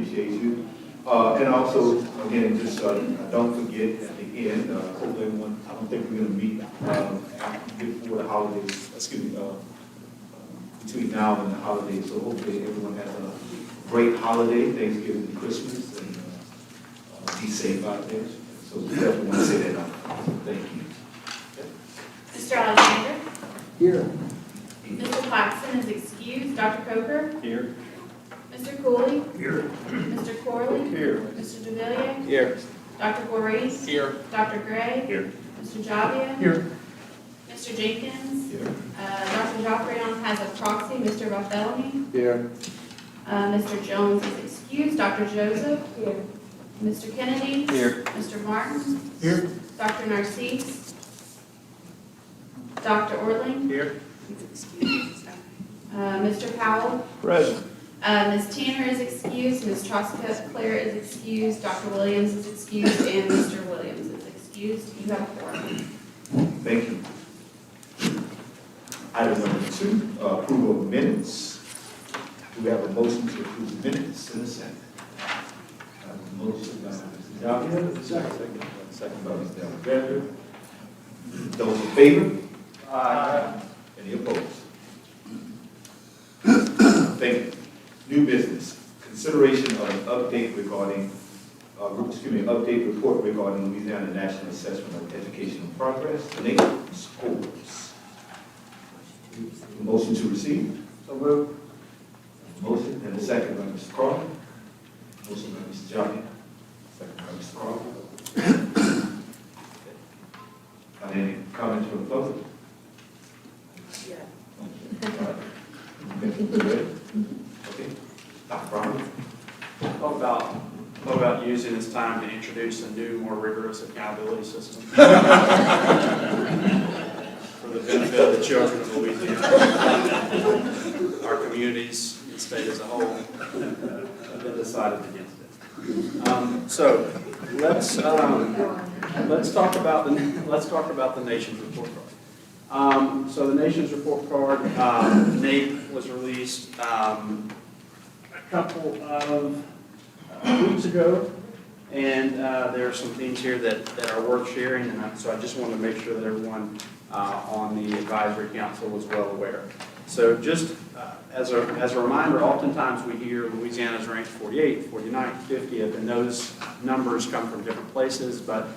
appreciate you. And also, again, just don't forget at the end, hope everyone, I don't think we're going to meet before the holidays, between now and the holidays. So hopefully everyone has a great holiday, Thanksgiving and Christmas, and be safe out there. So we definitely want to say that out. Thank you. Mr. Alexander? Here. Mr. Claxton is excused. Dr. Coker? Here. Mr. Cooley? Here. Mr. Corley? Here. Mr. DeVilliers? Here. Dr. Voorhees? Here. Dr. Gray? Here. Mr. Javia? Here. Mr. Jenkins? Here. Dr. Joffrion has a proxy, Mr. Barthélemy. Here. Mr. Jones is excused. Dr. Joseph? Here. Mr. Kennedy? Here. Mr. Martin? Here. Dr. Narcisse? Dr. Orling? Here. Mr. Powell? Present. Ms. Tanner is excused, Ms. Trosclair is excused, Dr. Williams is excused, and Mr. Williams is excused. You have a quorum. Thank you. Item number 2, approval of minutes. Do we have a motion to approve the minutes in a second? I have a motion by Mr. Javia, second by Mr. Alexander. Those in favor? Aye. Any opposed? Thank you. New business, consideration of an update regarding, update report regarding Louisiana National Assessment of Educational Progress, NAEP scores. Motion to receive. So moved. Motion and a second by Mr. Carter. Motion by Mr. Johnny. Second by Mr. Carter. Any comments from the public? Yeah. All right. Okay. Okay. Dr. Brown. What about using this time to introduce a new, more rigorous accountability system for the benefit of the children of Louisiana, our communities, the state as a whole? I've been decided against it. So let's talk about the nation's report card. So the nation's report card, NAEP was released a couple of weeks ago, and there are some things here that are worth sharing, and so I just wanted to make sure that everyone on the advisory council was well aware. So just as a reminder, oftentimes we hear Louisiana's ranked 48th, 49th, 50th, and those numbers come from different places, but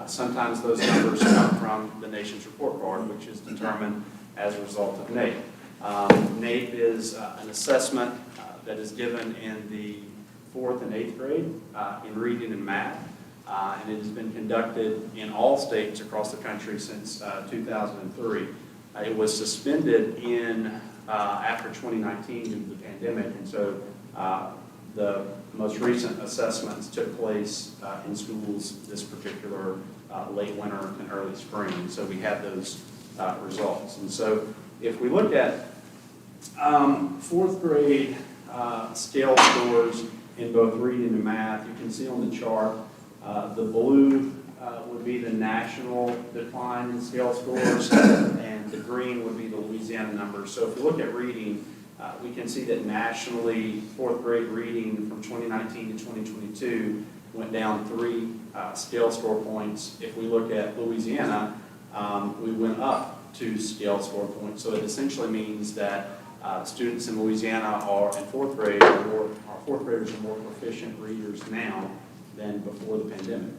sometimes those numbers come from the nation's report card, which is determined as a result of NAEP. NAEP is an assessment that is given in the 4th and 8th grade in reading and math, and it has been conducted in all states across the country since 2003. It was suspended in after 2019 due to the pandemic, and so the most recent assessments took place in schools this particular late winter and early spring. So we had those results. And so if we look at 4th grade scale scores in both reading and math, you can see on the chart the blue would be the national decline in scale scores, and the green would be the Louisiana numbers. So if we look at reading, we can see that nationally, 4th grade reading from 2019 to 2022 went down 3 scale score points. If we look at Louisiana, we went up 2 scale score points. So it essentially means that students in Louisiana are in 4th grade, our 4th graders are more proficient readers now than before the pandemic.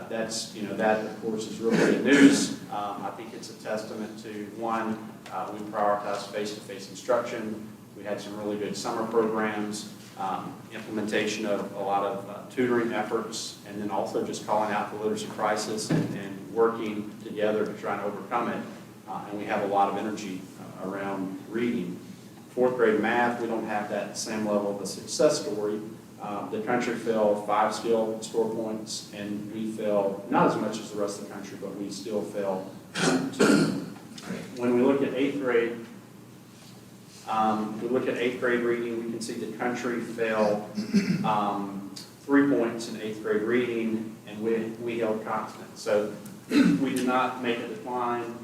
That's, that of course is really good news. I think it's a testament to, one, we prioritize face-to-face instruction. We had some really good summer programs, implementation of a lot of tutoring efforts, and then also just calling out the literacy crisis and working together to try and overcome it. And we have a lot of energy around reading. 4th grade math, we don't have that same level of a success story. The country fell 5 scale score points, and we fell not as much as the rest of the country, but we still fell 2. When we look at 8th grade, reading, we can see the country fell 3 points in 8th grade reading, and we held constant. So we did not make a decline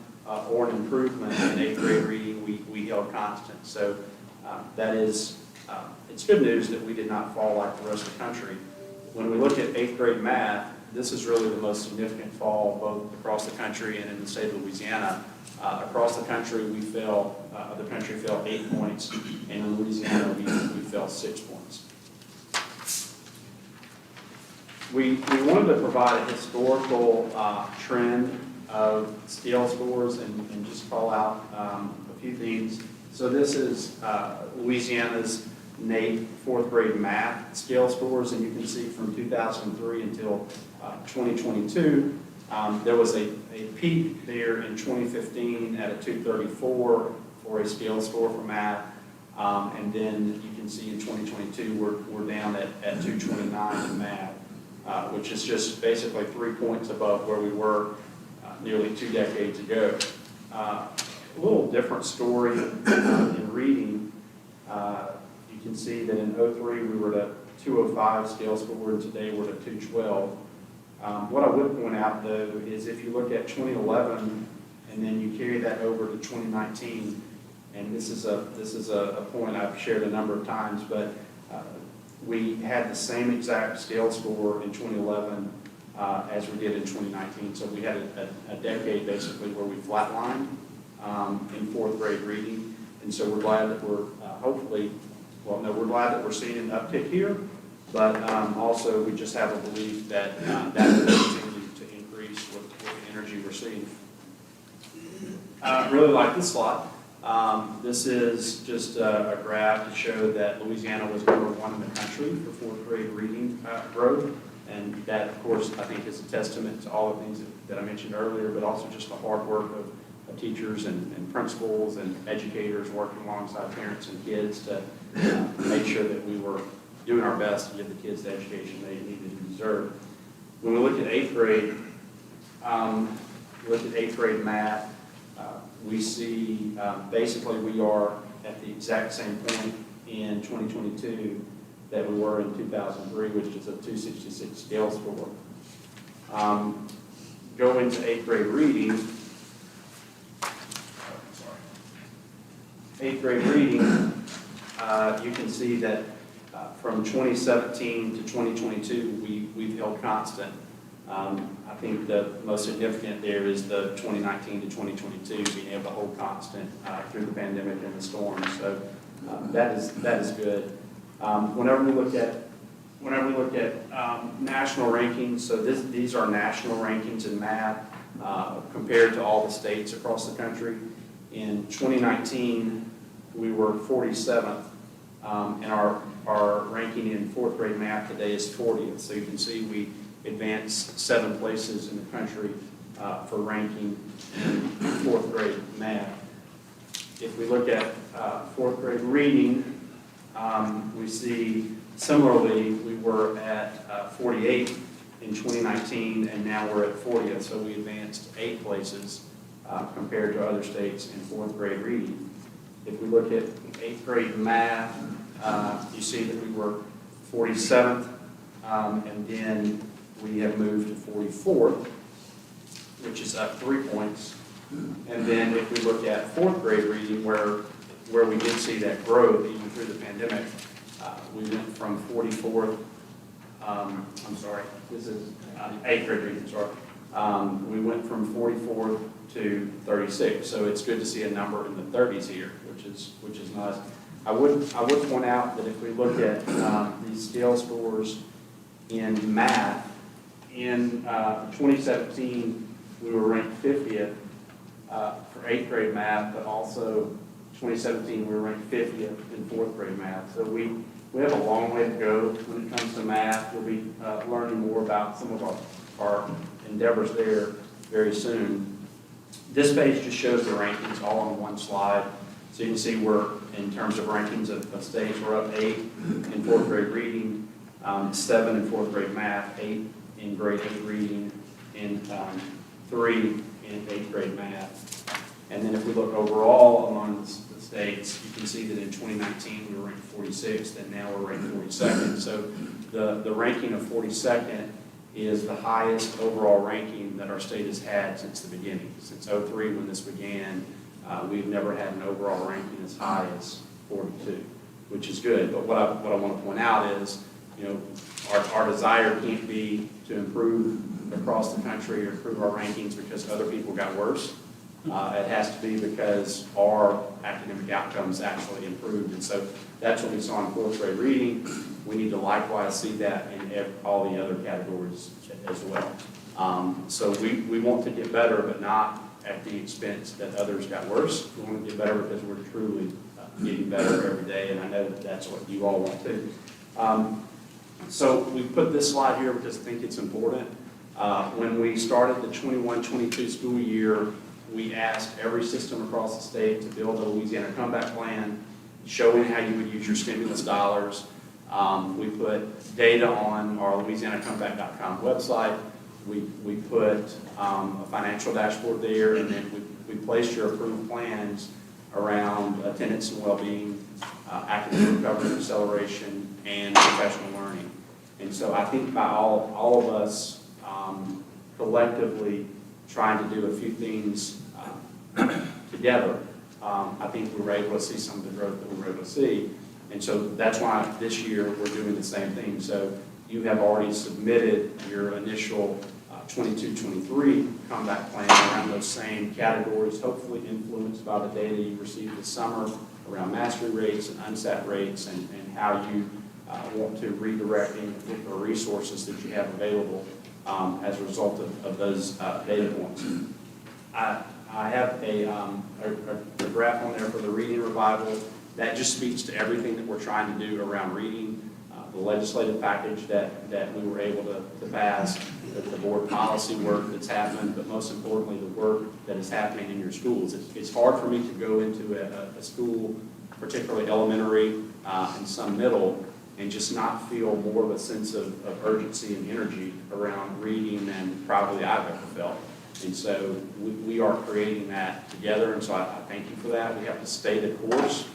or an improvement in 8th grade reading. We held constant. So that is it's good news that we did not fall like the rest of the country. When we look at 8th grade math, this is really the most significant fall both across the country and in the state of Louisiana. Across the country, the country fell 8 points, and in Louisiana, we fell 6 points. We wanted to provide a historical trend of scale scores and just call out a few things. So this is Louisiana's NAEP 4th grade math scale scores, and you can see from 2003 until 2022, there was a peak there in 2015 at a 234 for a scale score for math, and then you can see in 2022 we're down at 229 in math, which is just basically 3 points above where we were nearly 2 decades ago. A little different story in reading. You can see that in 03 we were at a 205 scale score, and today we're at 212. What I would point out, though, is if you look at 2011 and then you carry that over to 2019, and this is a point I've shared a number of times, but we had the same exact scale score in 2011 as we did in 2019. So we had a decade basically where we flatlined in 4th grade reading, and so we're glad that we're we're glad that we're seeing an uptick here. But also, we just have a belief that that will continue to increase with the energy we're seeing. I really like this slide. This is just a graph to show that Louisiana was number 1 in the country for 4th grade reading growth. And that, of course, I think is a testament to all the things that I mentioned earlier, but also just the hard work of teachers and principals and educators working alongside parents and kids to make sure that we were doing our best to give the kids the education they needed and deserved. When we look at 8th grade, math, we see basically we are at the exact same point in 2022 that we were in 2003, which is a 266 scale score. Going to 8th grade reading, 8th grade reading, you can see that from 2017 to 2022, we've held constant. I think the most significant there is the 2019 to 2022 being able to hold constant through the pandemic and the storms. So that is good. Whenever we look at national rankings, so these are national rankings in math compared to all the states across the country. In 2019, we were 47th, and our ranking in 4th grade math today is 40th. So you can see we advanced 7 places in the country for ranking in 4th grade math. If we look at 4th grade reading, we see similarly we were at 48th in 2019, and now we're at 40th. So we advanced 8 places compared to other states in 4th grade reading. If we look at 8th grade math, you see that we were 47th, and then we have moved to 44th, which is up 3 points. And then if we look at 4th grade reading, where we did see that growth even through the pandemic, we went from 44th, this is 8th grade reading, we went from 44th to 36. So it's good to see a number in the 30s here, which is nice. I would point out that if we look at these scale scores in math, in 2017 we were ranked 50th for 8th grade math, but also 2017 we were ranked 50th in 4th grade math. So we have a long way to go when it comes to math. We'll be learning more about some of our endeavors there very soon. This page just shows the rankings all on one slide. So you can see we're, in terms of rankings of states, we're up 8 in 4th grade reading, 7 in 4th grade math, 8 in grade 8 reading, and 3 in 8th grade math. And then if we look overall among the states, you can see that in 2019 we were ranked 46th, and now we're ranked 42nd. So the ranking of 42nd is the highest overall ranking that our state has had since the beginning. Since 03 when this began, we've never had an overall ranking as high as 42. which is good. But what I want to point out is, you know, our desire can't be to improve across the country or improve our rankings because other people got worse. It has to be because our academic outcomes actually improved. And so that's what we saw in fourth grade reading. We need to likewise see that in all the other categories as well. So we want to get better, but not at the expense that others got worse. We want to get better because we're truly getting better every day, and I know that that's what you all want too. So we put this slide here because I think it's important. When we started the 21-22 school year, we asked every system across the state to build a Louisiana comeback plan, showing how you would use your stimulus dollars. We put data on our LouisianaComeback.com website. We put a financial dashboard there, and then we placed your approved plans around attendance and well-being, academic recovery and acceleration, and professional learning. And so I think by all of us collectively trying to do a few things together, I think we were able to see some of the growth that we were able to see. And so that's why this year we're doing the same thing. So you have already submitted your initial 22-23 comeback plan around those same categories, hopefully influenced by the data you received this summer around mastery rates and unsat rates and how you want to redirect any particular resources that you have available as a result of those data points. I have a graph on there for the reading revival. That just speaks to everything that we're trying to do around reading, the legislative package that we were able to pass, the board policy work that's happened, but most importantly, the work that is happening in your schools. It's hard for me to go into a school, particularly elementary and some middle, and just not feel more of a sense of urgency and energy around reading than probably I've ever felt. And so we are creating that together, and so I thank you for that. We have to stay the course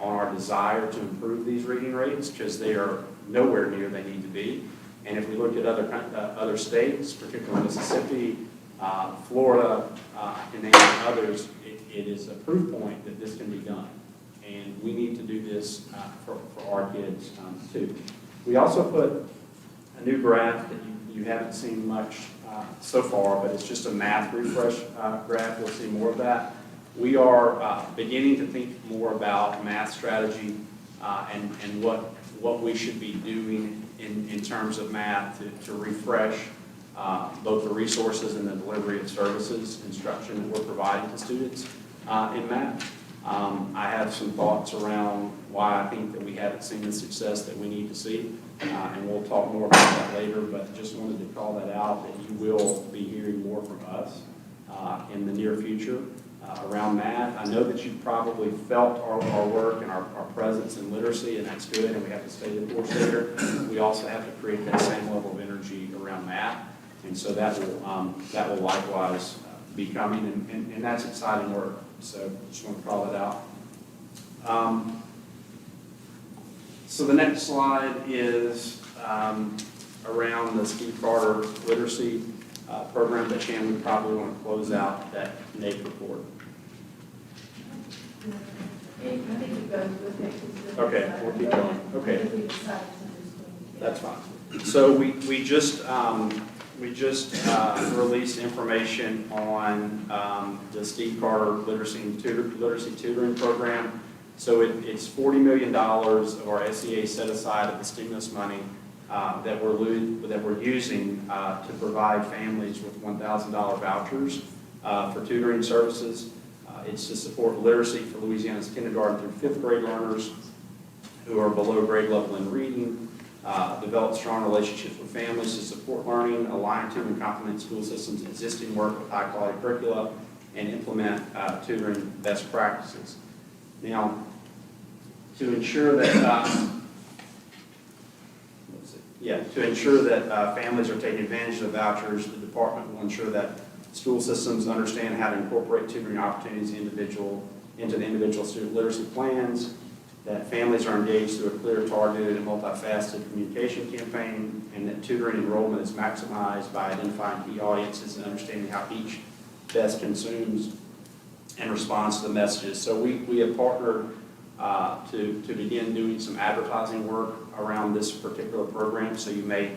on our desire to improve these reading rates because they are nowhere near they need to be. And if we look at other states, particularly Mississippi, Florida, and then others, it is a proof point that this can be done. And we need to do this for our kids too. We also put a new graph that you haven't seen much so far, but it's just a math refresh graph. We'll see more of that. We are beginning to think more about math strategy and what we should be doing in terms of math to refresh both the resources and the delivery of services, instruction that we're providing to students in math. I have some thoughts around why I think that we haven't seen the success that we need to see, and we'll talk more about that later, but just wanted to call that out that you will be hearing more from us in the near future around math. I know that you've probably felt our work and our presence in literacy, and that's good, and we have to stay the course there. We also have to create that same level of energy around math, and so that will likewise be coming, and that's exciting work. So just want to call it out. So the next slide is around the Steve Carter literacy program that Shannon would probably want to close out that NAEP report. Okay, we'll keep going. Okay, that's fine. So we just released information on the Steve Carter literacy tutoring program. So it's $40 million of our SEA set aside of the stimulus money that we're using to provide families with $1,000 vouchers for tutoring services. It's to support literacy for Louisiana's kindergarten through 5th grade learners who are below grade level in reading, develop strong relationships with families to support learning, align to and complement school systems' existing work with high quality curricula, and implement tutoring best practices. Now, to ensure that families are taking advantage of the vouchers, the department will ensure that school systems understand how to incorporate tutoring opportunities into the individual student literacy plans, that families are engaged through a clear, targeted, and multifaceted communication campaign, and that tutoring enrollment is maximized by identifying key audiences and understanding how each best consumes and responds to the messages. So we have partnered to begin doing some advertising work around this particular program, so you may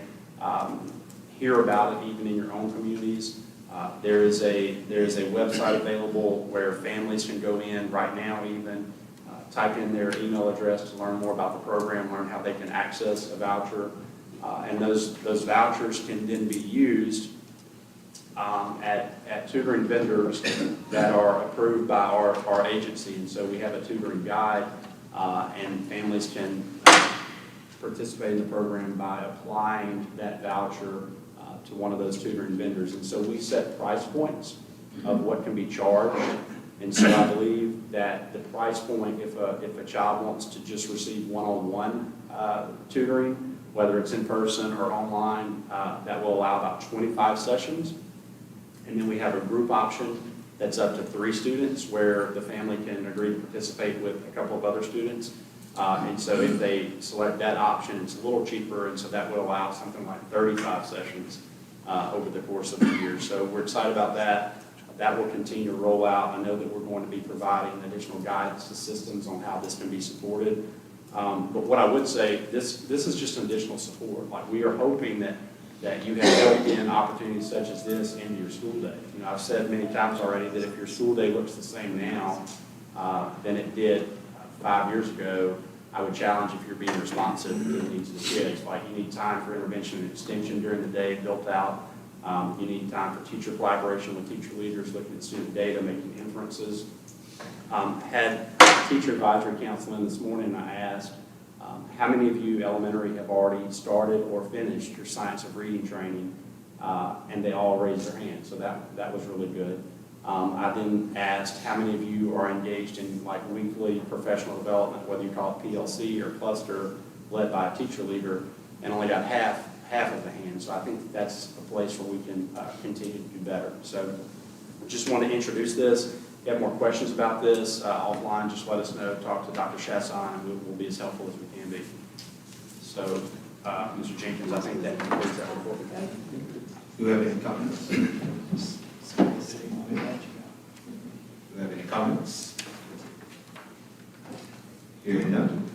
hear about it even in your own communities. There is a website available where families can go in right now, even type in their email address to learn more about the program, learn how they can access a voucher, and those vouchers can then be used at tutoring vendors that are approved by our agency. And so we have a tutoring guide, and families can participate in the program by applying that voucher to one of those tutoring vendors. And so we set price points of what can be charged. And so I believe that the price point, if a child wants to just receive one-on-one tutoring, whether it's in person or online, that will allow about 25 sessions. And then we have a group option that's up to 3 students, where the family can agree to participate with a couple of other students. And so if they select that option, it's a little cheaper, and so that would allow something like 35 sessions over the course of the year. So we're excited about that. That will continue to roll out. I know that we're going to be providing additional guidance to systems on how this can be supported. But what I would say, this is just an additional support. Like, we are hoping that you have built in opportunities such as this into your school day. You know, I've said many times already that if your school day looks the same now than it did 5 years ago, I would challenge if you're being responsive to the needs of the kids. Like, you need time for intervention and extension during the day built out. You need time for teacher collaboration with teacher leaders, looking at student data, making inferences. Had teacher advisory council in this morning, and I asked, how many of you elementary have already started or finished your science of reading training? And they all raised their hand, so that was really good. I then asked how many of you are engaged in like weekly professional development, whether you call it PLC or cluster, led by a teacher leader, and only got half of the hands. So I think that's a place where we can continue to do better. So just want to introduce this. If you have more questions about this offline, just let us know. Talk to Dr. Chasson, and we'll be as helpful as we can be. So, Mr. Jenkins, I think that concludes that report. Do you have any comments? Do you have any comments? Hearing none.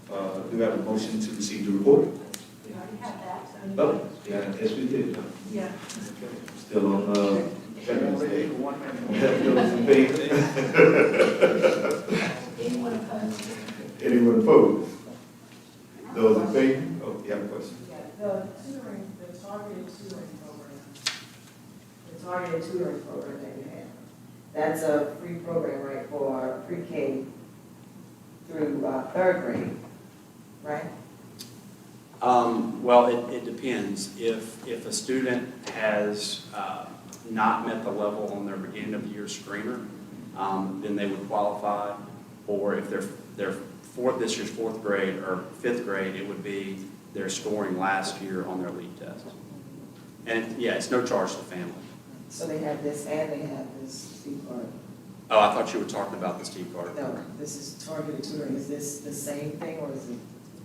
Do you have a motion to receive the report? We already had that. Oh, yeah, yes, we did. Yeah. Okay. Still on Veterans Day. Those in favor? Anyone opposed? Anyone opposed? Those in favor? Oh, you have a question? Yeah, the targeted tutoring program that you have, that's a free program, right, for pre-K through 3rd grade, right? Well, it depends. If a student has not met the level on their beginning of the year screener, then they would qualify. Or if they're this year's 4th grade or 5th grade, it would be their scoring last year on their lead test. And yeah, it's no charge to the family. So they have this and they have this Steve card. Oh, I thought you were talking about the Steve Carter. No, this is targeted tutoring. Is this the same thing or is it?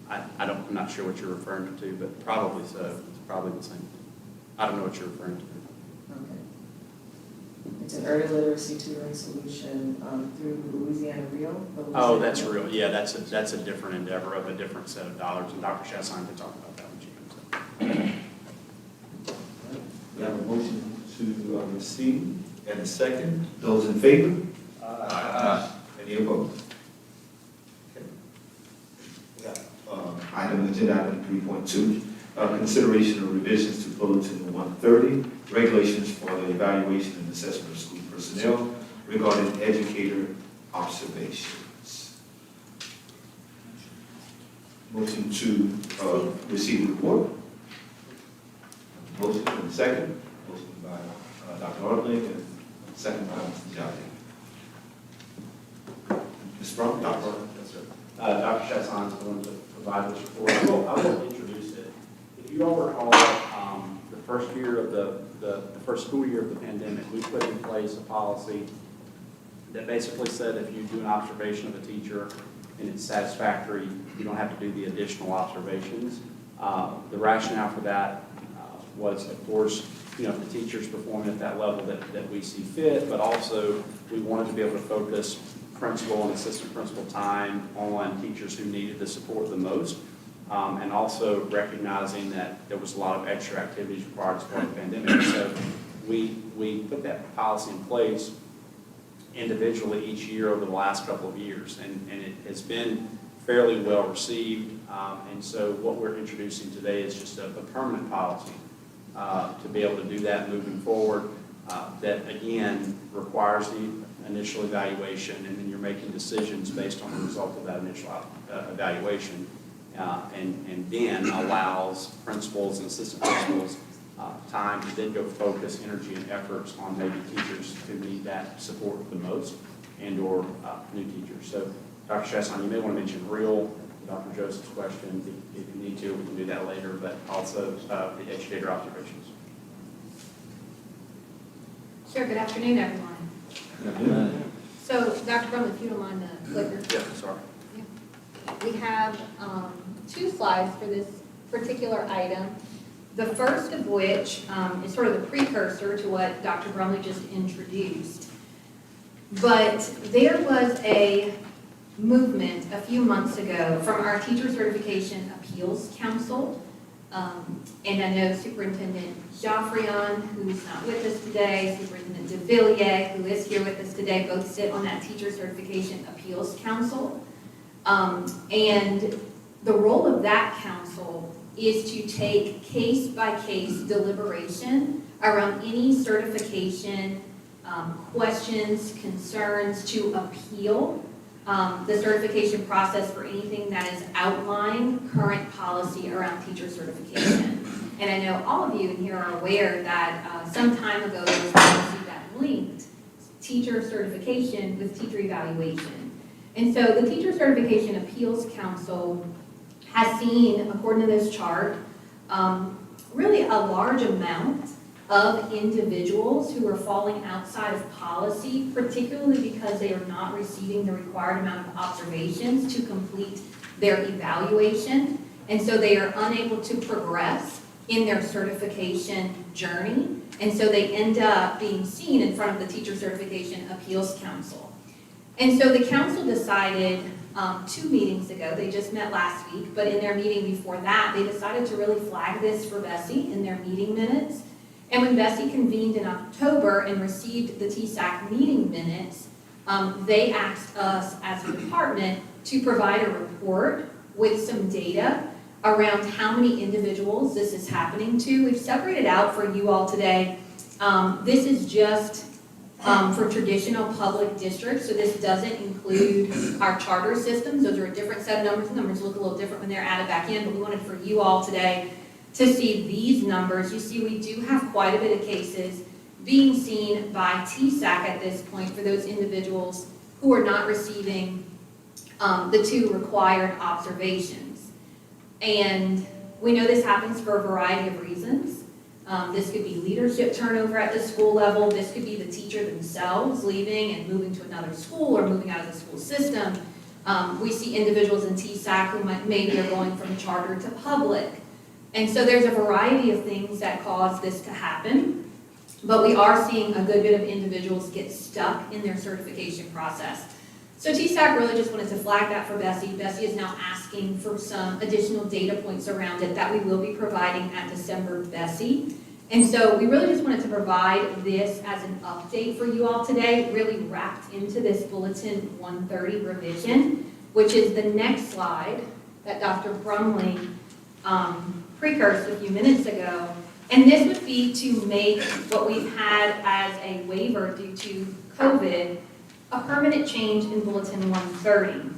I'm not sure what you're referring to, but probably so. It's probably the same thing. I don't know what you're referring to. Okay. It's an early literacy tutoring solution through Louisiana Real. Oh, that's real. Yeah, that's a different endeavor of a different set of dollars, and Dr. Chasson can talk about that when she comes up. We have a motion to receive and a second. Those in favor? Aye. Any opposed? Okay. We got agenda item 3.2, consideration of revisions to Bulletin 130, regulations for the evaluation and assessment of school personnel regarding educator observations. Motion to receive the report. Motion and second. Motion by Dr. Ortling and second by Mr. Jolly. Ms. Brown, Dr. Ortling. Yes, sir. Dr. Chasson is going to provide this report. I will introduce it. If you all recall, the first year of the first school year of the pandemic, we put in place a policy that basically said if you do an observation of a teacher and it's satisfactory, you don't have to do the additional observations. The rationale for that was, of course, the teachers performing at that level that we see fit, but also we wanted to be able to focus principal and assistant principal time on teachers who needed the support the most, and also recognizing that there was a lot of extra activities required as part of the pandemic. So we put that policy in place individually each year over the last couple of years, and it has been fairly well received. And so what we're introducing today is just a permanent policy to be able to do that moving forward. That again requires the initial evaluation, and then you're making decisions based on the result of that initial evaluation, and then allows principals and assistant principals time to then go focus energy and efforts on maybe teachers who need that support the most, and or new teachers. So Dr. Chasson, you may want to mention real, Dr. Joseph's question, if you need to, we can do that later, but also the educator observations. Sure, good afternoon, everyone. So, Dr. Brumley, if you don't mind the clicker. Yeah, sorry. We have 2 slides for this particular item. The first of which is sort of the precursor to what Dr. Brumley just introduced. But there was a movement a few months ago from our Teacher Certification Appeals Council. And I know Superintendent Joffrion, who's not with us today, Superintendent DeVilliers, who is here with us today, both sit on that Teacher Certification Appeals Council. And the role of that council is to take case-by-case deliberation around any certification questions, concerns, to appeal the certification process for anything that is outlying current policy around teacher certification. And I know all of you in here are aware that some time ago there was a policy that linked teacher certification with teacher evaluation. And so the Teacher Certification Appeals Council has seen, according to this chart, really a large amount of individuals who are falling outside of policy, particularly because they are not receiving the required amount of observations to complete their evaluation. And so they are unable to progress in their certification journey. And so they end up being seen in front of the Teacher Certification Appeals Council. And so the council decided 2 meetings ago, they just met last week, but in their meeting before that, they decided to really flag this for Bessie in their meeting minutes. And when Bessie convened in October and received the TSAC meeting minutes, they asked us as a department to provide a report with some data around how many individuals this is happening to. We've separated out for you all today. This is just for traditional public districts, so this doesn't include our charter systems. Those are a different set of numbers. The numbers look a little different when they're added back in, but we wanted for you all today to see these numbers. You see we do have quite a bit of cases being seen by TSAC at this point for those individuals who are not receiving the 2 required observations. And we know this happens for a variety of reasons. This could be leadership turnover at the school level. This could be the teacher themselves leaving and moving to another school or moving out of the school system. We see individuals in TSAC who maybe are going from charter to public. And so there's a variety of things that cause this to happen, but we are seeing a good bit of individuals get stuck in their certification process. So TSAC really just wanted to flag that for Bessie. Bessie is now asking for some additional data points around it that we will be providing at December Bessie. And so we really just wanted to provide this as an update for you all today, really wrapped into this Bulletin 130 revision, which is the next slide that Dr. Brumley precursed a few minutes ago. And this would be to make what we've had as a waiver due to COVID a permanent change in Bulletin 130.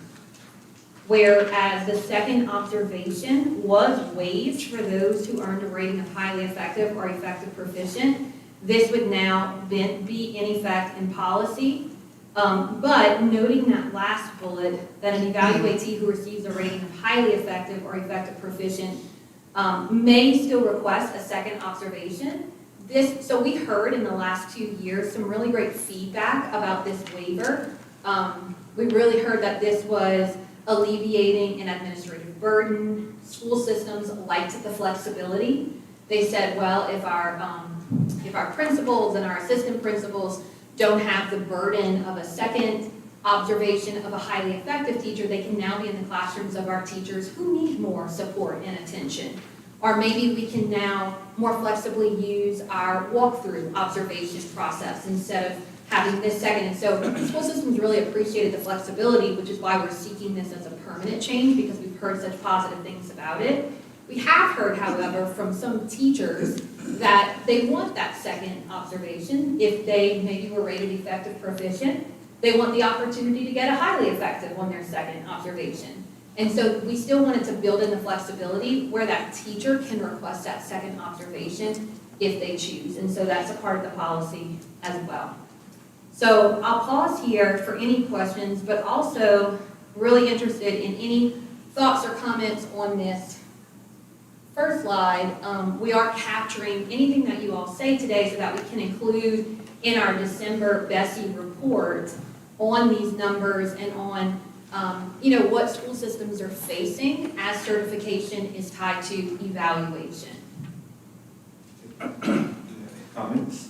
Whereas the second observation was waived for those who earned a rating of highly effective or effective proficient, this would now be in effect in policy. But noting that last bullet, that an evaluatee who receives a rating of highly effective or effective proficient may still request a second observation. So we heard in the last 2 years some really great feedback about this waiver. We really heard that this was alleviating an administrative burden. School systems liked the flexibility. They said, well, if our principals and our assistant principals don't have the burden of a second observation of a highly effective teacher, they can now be in the classrooms of our teachers who need more support and attention. Or maybe we can now more flexibly use our walkthrough observation process instead of having this second. And so school systems really appreciated the flexibility, which is why we're seeking this as a permanent change, because we've heard such positive things about it. We have heard, however, from some teachers that they want that second observation. If they maybe were rated effective proficient, they want the opportunity to get a highly effective on their second observation. And so we still wanted to build in the flexibility where that teacher can request that second observation if they choose. And so that's a part of the policy as well. So I'll pause here for any questions, but also really interested in any thoughts or comments on this first slide. We are capturing anything that you all say today so that we can include in our December Bessie report on these numbers and on what school systems are facing as certification is tied to evaluation. Comments?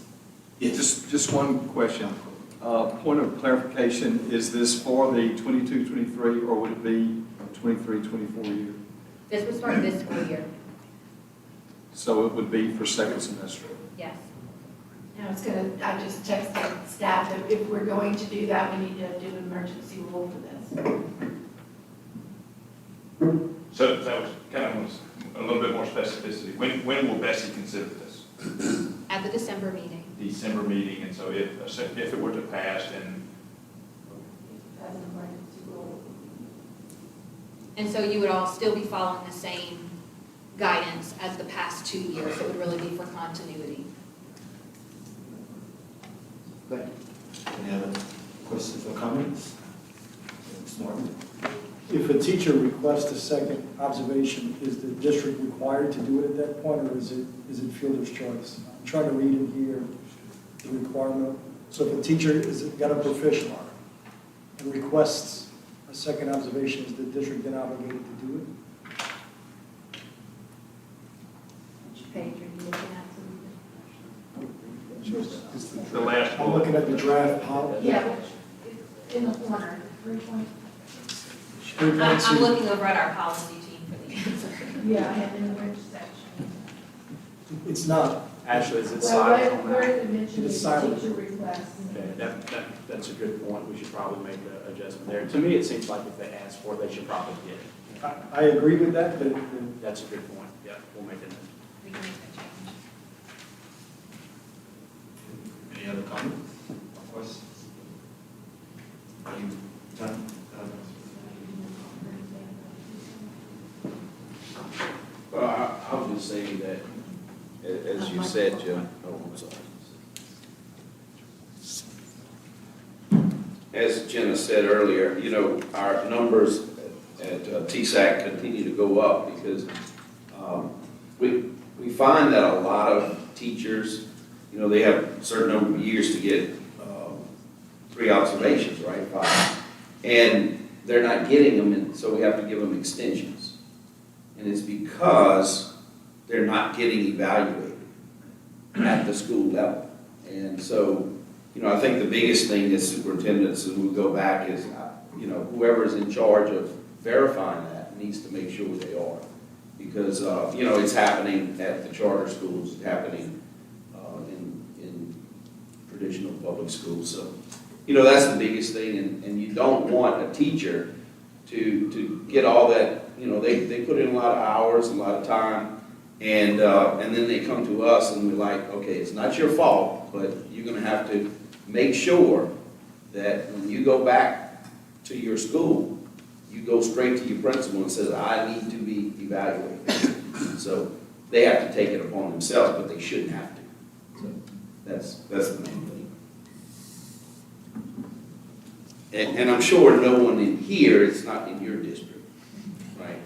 Yeah, just one question. Point of clarification, is this for the 22-23 or would it be 23-24 year? This would start this school year, So it would be for second semester. yes. I just texted staff that if we're going to do that, we need to do an emergency rule for this. So that was kind of a little bit more specificity. When will Bessie consider this? At the December meeting. December meeting, and so if it were to pass, then As an emergency rule. And so you would all still be following the same guidance as the past 2 years. It would really be for continuity. Thank you. Any other questions or comments? Ms. Martin? If a teacher requests a second observation, is the district required to do it at that point, or is it fielder's choice? I'm trying to read in here the requirement. So if a teacher has got a proficient and requests a second observation, is the district then obligated to do it? Which page are you looking at? the last I'm looking at the draft policy. Yeah, in the corner, 3.2. I'm looking over at our policy team for the answer. Yeah, and in which section? It's not. Ashley, is it Well, silent on where that? it mentioned It's is silent. teacher requests. Okay, that's a good point. We should probably make the adjustment there. To me, it seems like if they ask for it, they should probably get it. I agree with that, but That's a good point. Yeah, we'll make it. We can make that change. Any other comments or questions? Are you done? Well, I was just saying that, as you said, Jim, I'm sorry. As Jenna said earlier, our numbers at TSAC continue to go up because we find that a lot of teachers, they have a certain number of years to get 3 observations, right, 5, and they're not getting them, and so we have to give them extensions. And it's because they're not getting evaluated at the school level. And so, I think the biggest thing as superintendents, and we'll go back, is, whoever's in charge of verifying that needs to make sure they are. Because, it's happening at the charter schools, it's happening in traditional public schools. So, that's the biggest thing, and you don't want a teacher to get all that, they put in a lot of hours, a lot of time, and then they come to us and we're like, okay, it's not your fault, but you're gonna have to make sure that when you go back to your school, you go straight to your principal and says, I need to be evaluated. So they have to take it upon themselves, but they shouldn't have to. So that's the main thing. And I'm sure no one in here, it's not in your district, right?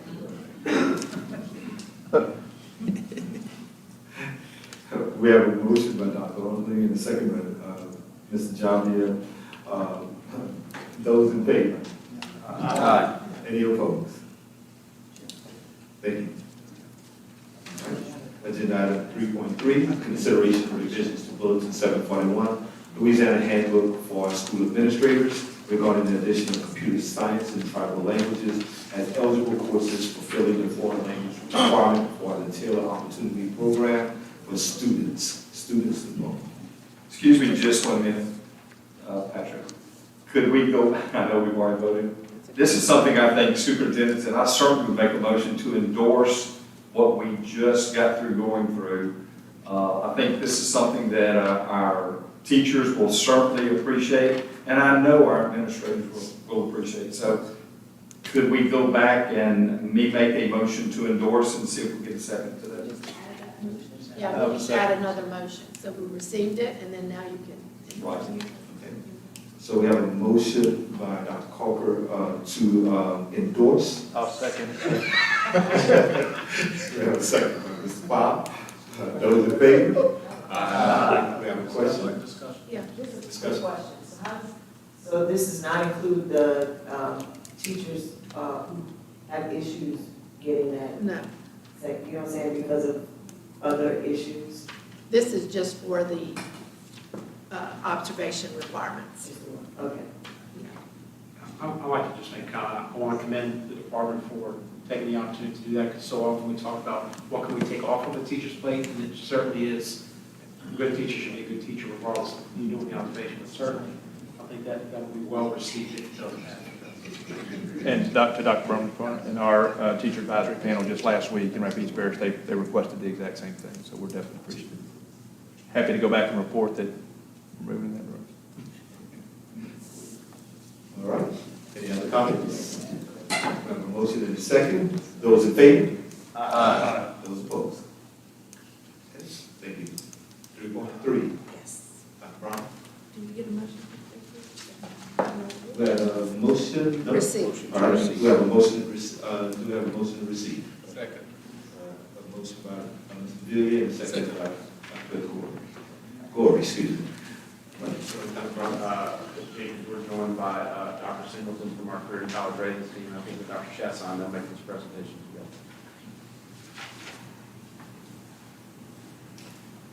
We have a motion by Dr. Only and a second by Mr. Javier. Those in favor? Aye. Any opposed? Thank you. Agenda item 3.3, consideration of revisions to bulletin 741, Louisiana Handbook for School Administrators. regarding the addition of computer science and tribal languages as eligible courses fulfilling the foreign language requirement for the Taylor Opportunity Program for students enrolled. Excuse me just 1 minute, Patrick. Could we go, I know we've already voted. This is something I think superintendents, and I certainly would make a motion to endorse what we just got through going through. I think this is something that our teachers will certainly appreciate, and I know our administrators will appreciate. So could we go back and me make a motion to endorse and see if we get a second to that? Yeah, we just add another motion, so we received it, and then now you can. Right. Okay. So we have a motion by Dr. Coker to endorse. I'll second. We have a second by Mr. Bob. Those in favor? Aye. We have a question? Yeah. This is a Discussion. question. So this does not include the teachers who have issues getting that, No, you know what I'm saying, because of other issues? this is just for the observation requirements. Okay. I'd like to just make a comment. I want to commend the department for taking the opportunity to do that, because so often we talk about what can we take off of the teacher's plate, and it certainly is, a good teacher should be a good teacher regardless of you doing the observation, but certainly, I think that will be well received if it doesn't happen. And to Dr. Brumley's point, in our teacher advisory panel just last week in Rapides Parish, they requested the exact same thing, so we're definitely appreciative. Happy to go back and report that we're moving in that direction. All right. Any other comments? We have a motion and a second. Those in favor? Aye. Those opposed? Yes, thank you. 3.3. Yes. Dr. Brown? Do you get a motion? We have a motion. No? Receive. All right, we have a motion, do we have a motion to receive? Second. A motion by Mr. Villiers and a second by Dr. Gore, excuse me. Right, so Dr. Brown. We're joined by Dr. Singleton from our career and college ratings team, and I think with Dr. Chasson, they'll make this presentation together.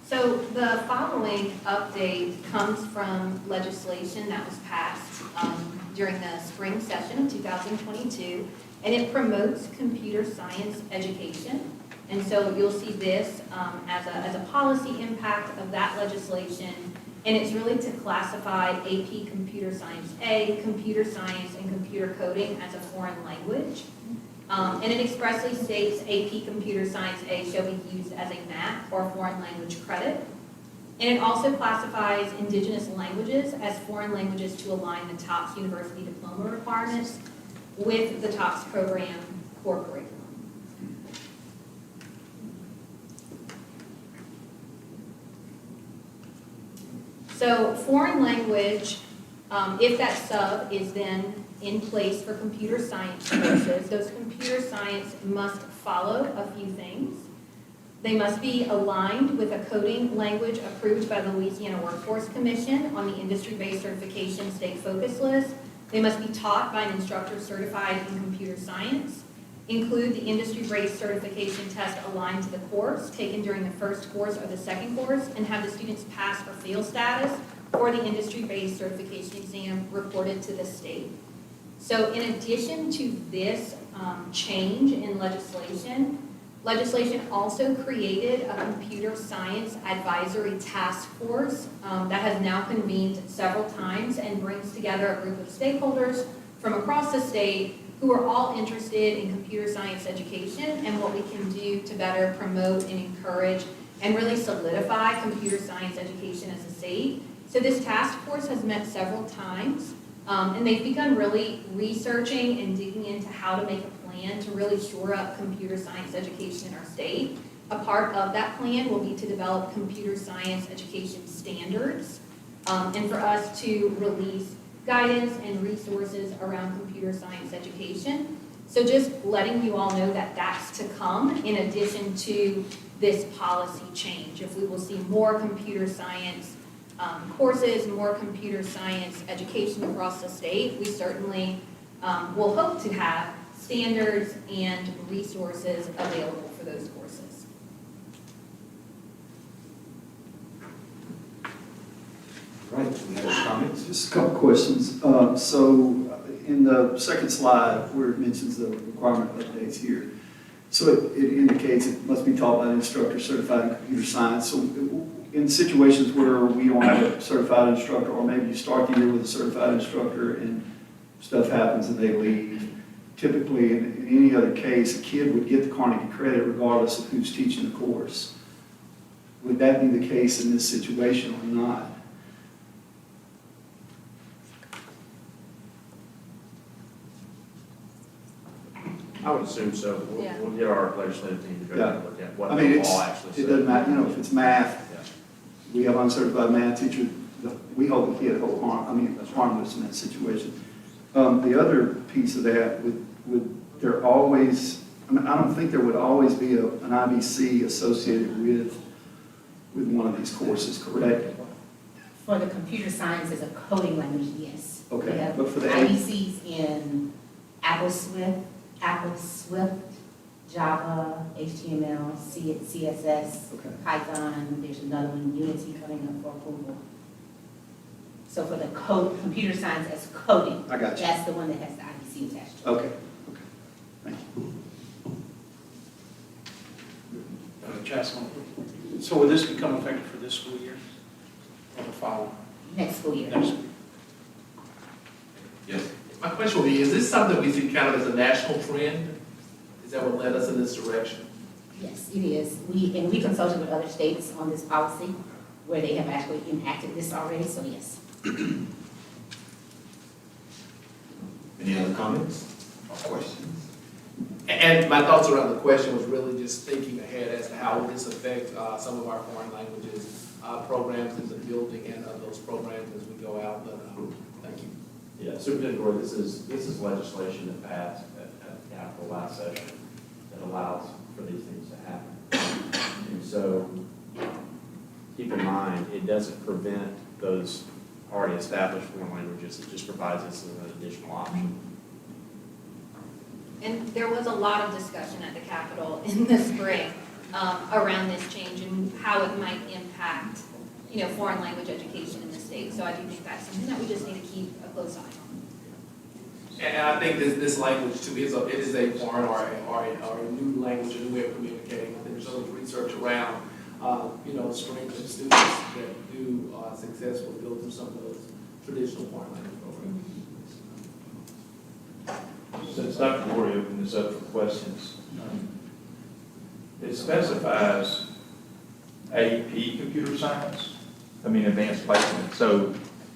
So the following update comes from legislation that was passed during the spring session of 2022, and it promotes computer science education. And so you'll see this as a policy impact of that legislation, and it's really to classify AP Computer Science A, Computer Science, and Computer Coding as a foreign language. And it expressly states AP Computer Science A shall be used as a MAC or foreign language credit. And it also classifies indigenous languages as foreign languages to align the TOPS university diploma requirements with the TOPS program core curriculum. So foreign language, if that sub is then in place for computer science courses, those computer science must follow a few things. They must be aligned with a coding language approved by the Louisiana Workforce Commission on the industry-based certification state focus list. They must be taught by an instructor certified in computer science, include the industry-based certification test aligned to the course taken during the first course or the second course, and have the students pass or fail status for the industry-based certification exam reported to the state. So in addition to this change in legislation also created a computer science advisory task force that has now convened several times and brings together a group of stakeholders from across the state who are all interested in computer science education and what we can do to better promote and encourage and really solidify computer science education as a state. So this task force has met several times, and they've begun really researching and digging into how to make a plan to really shore up computer science education in our state. A part of that plan will be to develop computer science education standards, and for us to release guidance and resources around computer science education. So just letting you all know that that's to come in addition to this policy change. If we will see more computer science courses, more computer science education across the state, we certainly will hope to have standards and resources available for those courses. Right, we have comments? Just a couple questions. So in the second slide where it mentions the requirement updates here, so it indicates it must be taught by an instructor certified in computer science. So in situations where we don't have a certified instructor, or maybe you start the year with a certified instructor and stuff happens and they leave, typically in any other case, a kid would get the Carnegie credit regardless of who's teaching the course. Would that be the case in this situation or not? I would assume so. Yeah. We'll get our legislative team to go and look at what I mean, the law actually says. it doesn't matter, you know, if it's math, Yeah. we have uncertified math teacher, we hold the kid harmless in that situation. The other piece of that, would there always, I mean, I don't think there would always be an IBC associated with one of these courses, correct? For the computer science as a coding language, yes. Okay, We have but for the IBCs in Apple Swift, Java, HTML, CSS, Okay. Python, there's another one, Unity coming up for approval. So for the computer science as coding, I got you. that's the one that has the IBC attached to it. Okay, thank you. Chancellor, so will this become effective for this school year or the following? Next school year. Next school. Yes. My question would be, is this something we see kind of as a national trend? Is that what led us in this direction? Yes, it is. We consulted with other states on this policy where they have actually enacted this already, so yes. Any other comments or questions? And my thoughts around the question was really just thinking ahead as to how will this affect some of our foreign languages programs in the building and of those programs as we go out, but thank you. Yeah, Superintendent Gore, this is legislation that passed at the Capitol last session that allows for these things to happen. And so, keep in mind, it doesn't prevent those already established foreign languages, it just provides us as an additional option. And there was a lot of discussion at the Capitol in the spring around this change and how it might impact, foreign language education in the state. So I do think that's something that we just need to keep a close eye on. And I think this language too is a foreign or a new language, a new way of communicating. I think there's so much research around, strengths of students that do successfully go through some of those traditional foreign language programs. Since Dr. Gordy opened this up for questions, it specifies AP computer science, advanced placement, so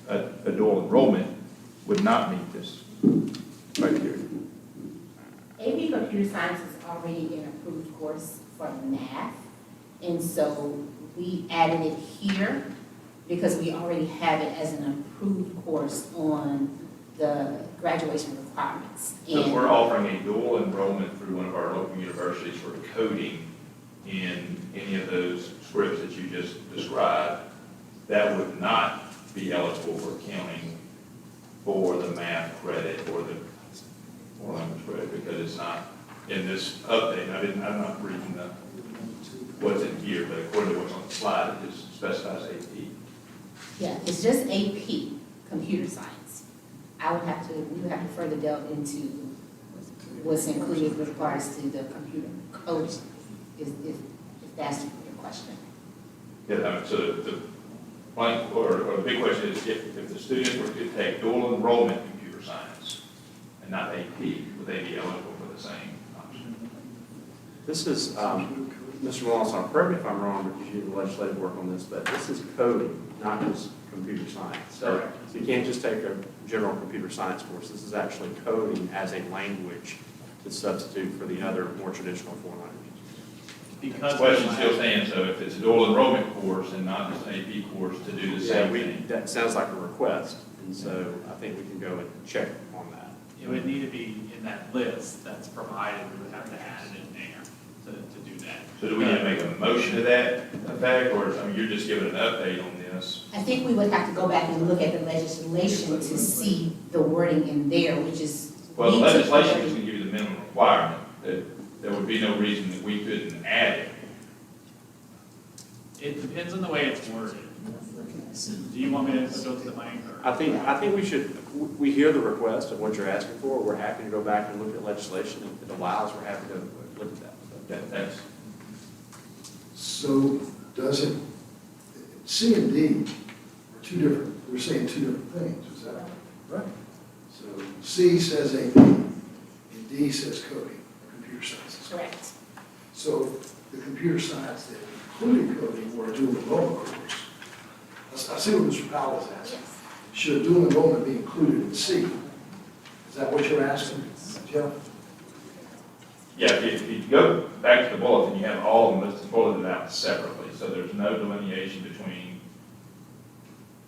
a dual enrollment would not meet this criteria. AP Computer Science is already an approved course for math, and so we added it here because we already have it as an approved course on the graduation requirements. So if we're offering a dual enrollment through one of our local universities for coding in any of those scripts that you just described, that would not be eligible for counting for the math credit or the foreign language credit because it's not in this update. I'm not reading what's in here, but according to what's on the slide, it just specifies AP. Yeah, it's just AP, computer science. We would have to further delve into what's included with regards to the computer coding, if that's your question. Yeah, so the blank or the big question is if the student were to take dual enrollment computer science and not AP, would they be eligible for the same option? This is, Mr. Wallace, correct me if I'm wrong, because you do legislative work on this, but this is coding, not just computer science. So you can't just take a general computer science course. This is actually coding as a language to substitute for the other more traditional foreign languages. Because the question still stands, so if it's a dual enrollment course and not just an AP course to do the same thing. That sounds like a request, and so I think we can go and check on that. It would need to be in that list that's provided, we would have to add it in there to do that. So do we need to make a motion to that effect, or, you're just giving an update on this? I think we would have to go back and look at the legislation to see the wording in there, which is. Well, the legislation is going to give you the minimum requirement, that there would be no reason that we couldn't add it. It depends on the way it's worded. Do you want me to go to the link or? I think we hear the request of what you're asking for. We're happy to go back and look at legislation. If it allows, we're happy to look at that. Okay, thanks. So does it, C and D are two different, we're saying two different things, is that right? So C says AP and D says coding, or computer science. Correct. So the computer science that included coding or a dual enrollment course, I see what Mr. Powell is asking. Should a dual enrollment be included in C? Is that what you're asking, Jeff? Yeah, if you go back to the bulletin, you have all of them listed, bulleted out separately, so there's no delineation between,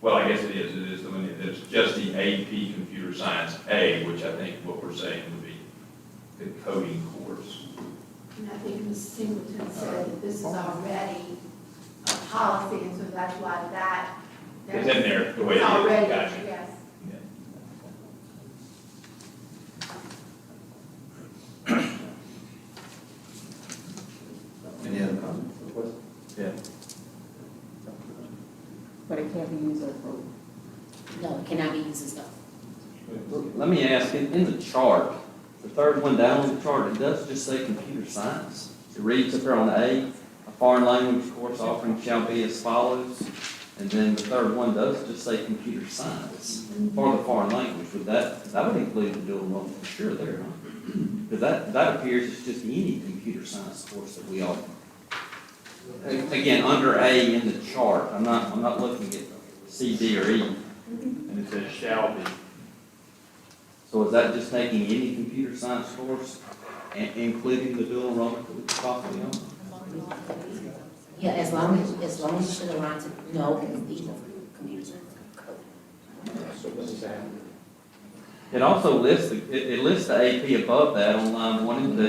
well, I guess it is delineated, there's just the AP Computer Science A, which I think what we're saying would be the coding course. And I think Ms. Singleton said that this is already a policy, and so that's why that. It's in there, the way it is. It's already, Gotcha. yes. Any other comments or questions? Yeah. But it can't be used as both. No, it cannot be used as both. Let me ask, in the chart, the third one down on the chart, it does just say computer science. It reads up there on A, a foreign language course offering shall be as follows. And then the third one does just say computer science for the foreign language. That would include the dual enrollment for sure there, huh? Because that appears as just any computer science course that we offer. Again, under A in the chart, I'm not looking at C, D, or E. And it says shall be. So is that just taking any computer science course, including the dual enrollment that we could possibly offer? Yeah, as long as it should align to, no, because these are computer science code. It also lists, it lists the AP above that on line 1 and 2,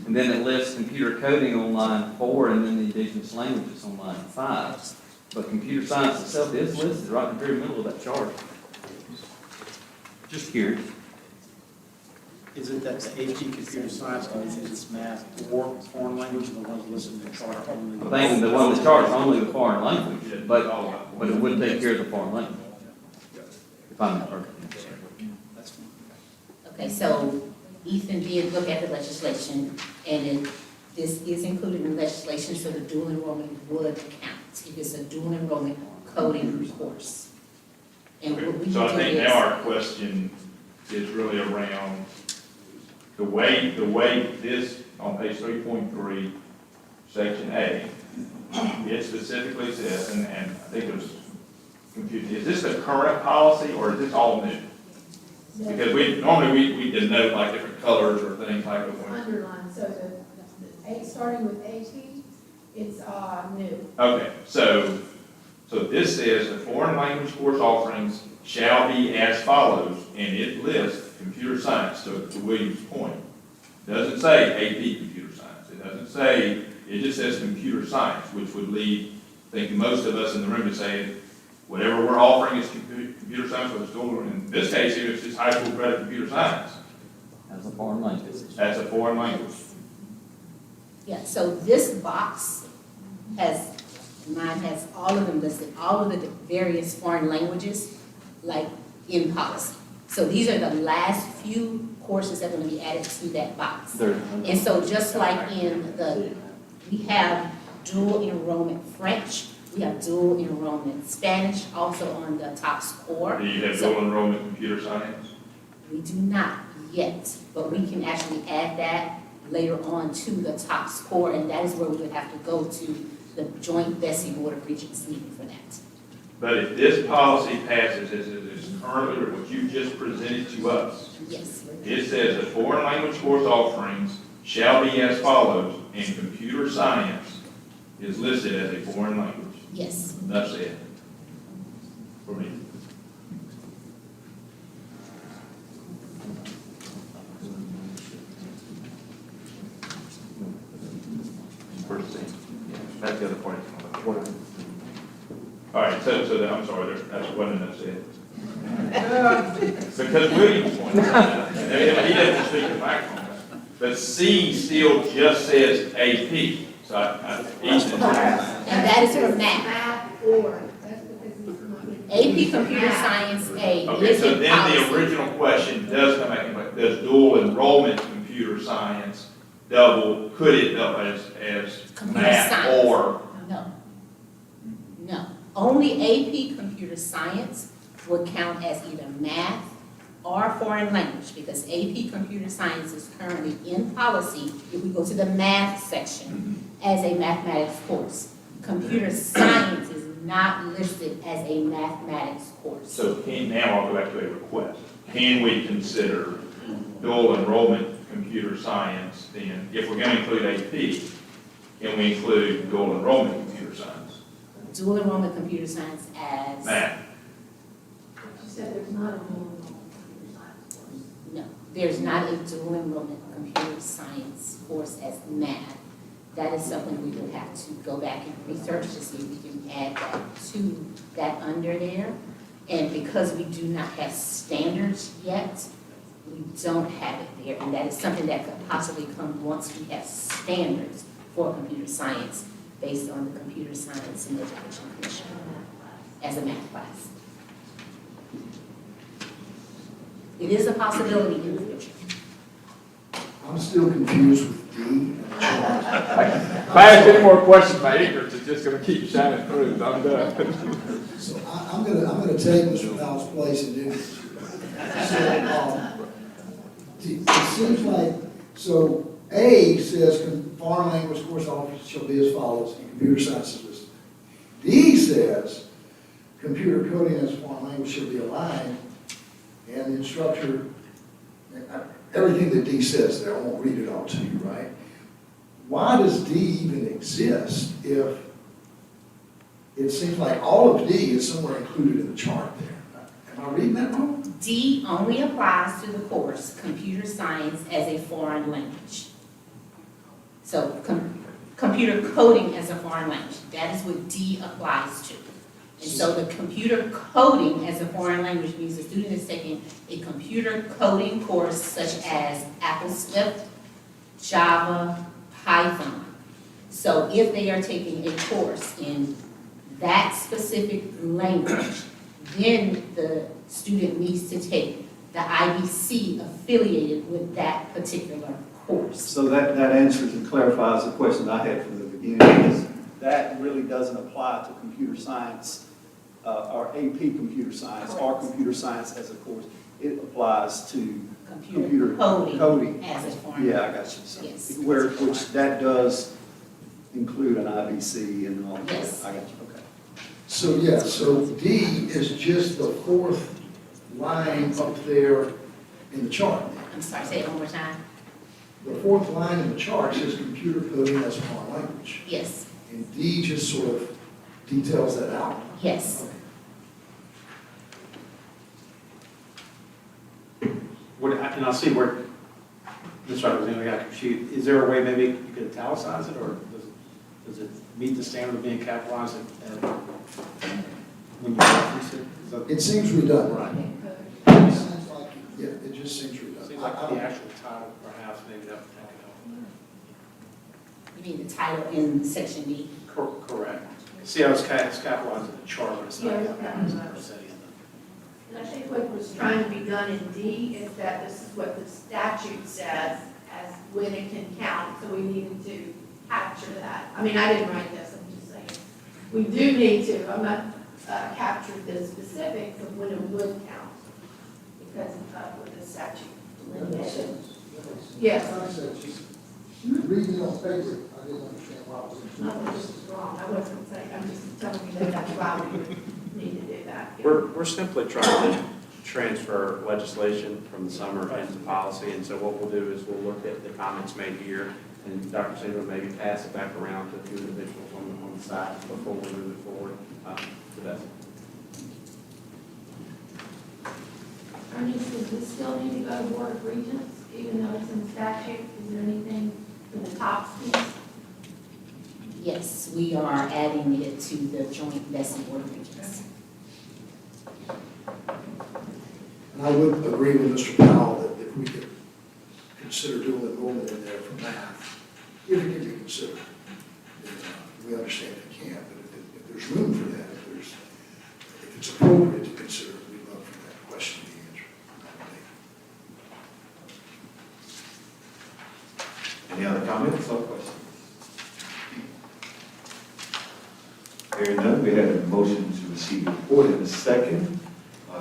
and then it lists computer coding on line 4, and then the indigenous languages on line 5. But computer science itself is listed right in the very middle of that chart. Just curious. Is it that the AP Computer Science can use its math or foreign language, the ones listed in the chart are only? I think the one in the chart is only the foreign language, but it would take care of the foreign language. If I'm not correct. That's fine. Okay, so Ethan did look at the legislation, and this is included in legislation, so the dual enrollment would count. If it's a dual enrollment coding course. And what we So I do think is- now our question is really around the way this, on page 3.3, section A, it specifically says, and I think it was confusing, is this the current policy or is this all new? Because normally we denote like different colors or things like that. Underline, so starting with AT, it's new. Okay, so this says the foreign language course offerings shall be as follows, and it lists computer science, to William's point. It doesn't say AP computer science, it doesn't say, it just says computer science, which would lead, I think, most of us in the room to say, whatever we're offering is computer science for the school. In this case here, it's just high school credit computer science. As a foreign language. That's a foreign language. Yeah, so this box mine has all of them listed, all of the various foreign languages, like in policy. So these are the last few courses that are going to be added to that box. And so just like we have dual enrollment French, we have dual enrollment Spanish, also on the top score. Do you have dual enrollment computer science? We do not yet, but we can actually add that later on to the top score, and that is where we would have to go to the Joint Bessie Board of Regents meeting for that. But if this policy passes as it is currently, or what you just presented to us, Yes. it says the foreign language course offerings shall be as follows, and computer science is listed as a foreign language. Yes. That's it. For me. First thing. That's the other part. All right, so I'm sorry, that's one enough said. Because Williams pointed out, he doesn't speak the microphone, but C still just says AP, so And that is for math. Math or, that's because he's not. AP Computer Science A Okay, is so in then the policy. original question does come back in, like, does dual enrollment computer science double, could it double as Computer math science. or? No. No. Only AP Computer Science would count as either math or foreign language, because AP Computer Science is currently in policy, if we go to the math section, as a mathematics course. Computer science is not listed as a mathematics course. So now I'll go back to a request. Can we consider dual enrollment computer science then, if we're going to include AP, can we include dual enrollment computer science? Dual enrollment computer science as. Math. She said there's not a dual enrollment computer science course. No, there's not a dual enrollment computer science course as math. That is something we would have to go back and research to see if we can add that to that under there. And because we do not have standards yet, we don't have it there. And that is something that could possibly come once we have standards for computer science based on the Computer Science and Education Commission as a math class. It is a possibility in the future. I'm still confused with D and the chart. If I ask any more questions, my ignorance is just going to keep shining through. I'm done. So I'm gonna take Mr. Powell's place and do this. So, it seems like, so A says foreign language course offered shall be as follows, and computer science is listed. D says computer coding as a foreign language should be aligned, and the instructor, everything that D says there, I won't read it all to you, right? Why does D even exist if it seems like all of D is somewhere included in the chart there? Am I reading that wrong? D only applies to the course Computer Science as a foreign language. So computer coding as a foreign language, that is what D applies to. And so the computer coding as a foreign language means the student is taking a computer coding course such as Apple Swift, Java, Python. So if they are taking a course in that specific language, then the student needs to take the IBC affiliated with that particular course. So that answers and clarifies the question I had from the beginning, because that really doesn't apply to computer science, or AP computer science, or computer science as a course. It applies to computer coding as a foreign Yeah, I language. got you. So Yes. which that does include an IBC and all that. Yes. I got you, okay. So, yeah, so D is just the fourth line up there in the chart. I'm sorry, say it one more time. The fourth line in the chart says computer coding as a foreign language. Yes, And D just sort of details that out. yes. And I'll see where, Mr. Representative, I got confused. Is there a way maybe you could italicize it, or does it meet the standard of being capitalized when you reference it? Is that- It seems redundant. Right. It seems like, yeah, it just seems redundant. Seems like the actual title, perhaps, maybe that would take it You mean the title in section D? out. Correct. See how it's capitalized in the chart, but it's not Yeah. capitalized per se in And I think what was trying to be done in D is that this is what the statute says as when it can count, so we needed to capture that. I mean, I didn't write this, I'm just saying. We do need to, I'm not captured the specifics of when it would count because of what the statute delineated. Yes. Reading it on paper, I didn't understand why it was. No, this is wrong, I wasn't saying, I'm just telling you that that's why we would need to do that. Yeah. We're simply trying to transfer legislation from the summer into policy, and so what we'll do is we'll look at the comments made here, and Dr. Sandra maybe pass it back around to a few individuals on the side before we move it forward to that. Ernie, does this still need to go to Board of Regents, even though it's in statute? Is there anything for the top piece? Yes, we are adding it to the Joint Investment Board of Regents. And I would agree with Mr. Powell that if we could consider dual enrollment in there for math, if it can be considered, then we understand it can't, but if there's room for that, if it's appropriate to consider, we'd love for that question to be answered. Any other comments or questions? Hearing none, we have a motion to receive the report in a second.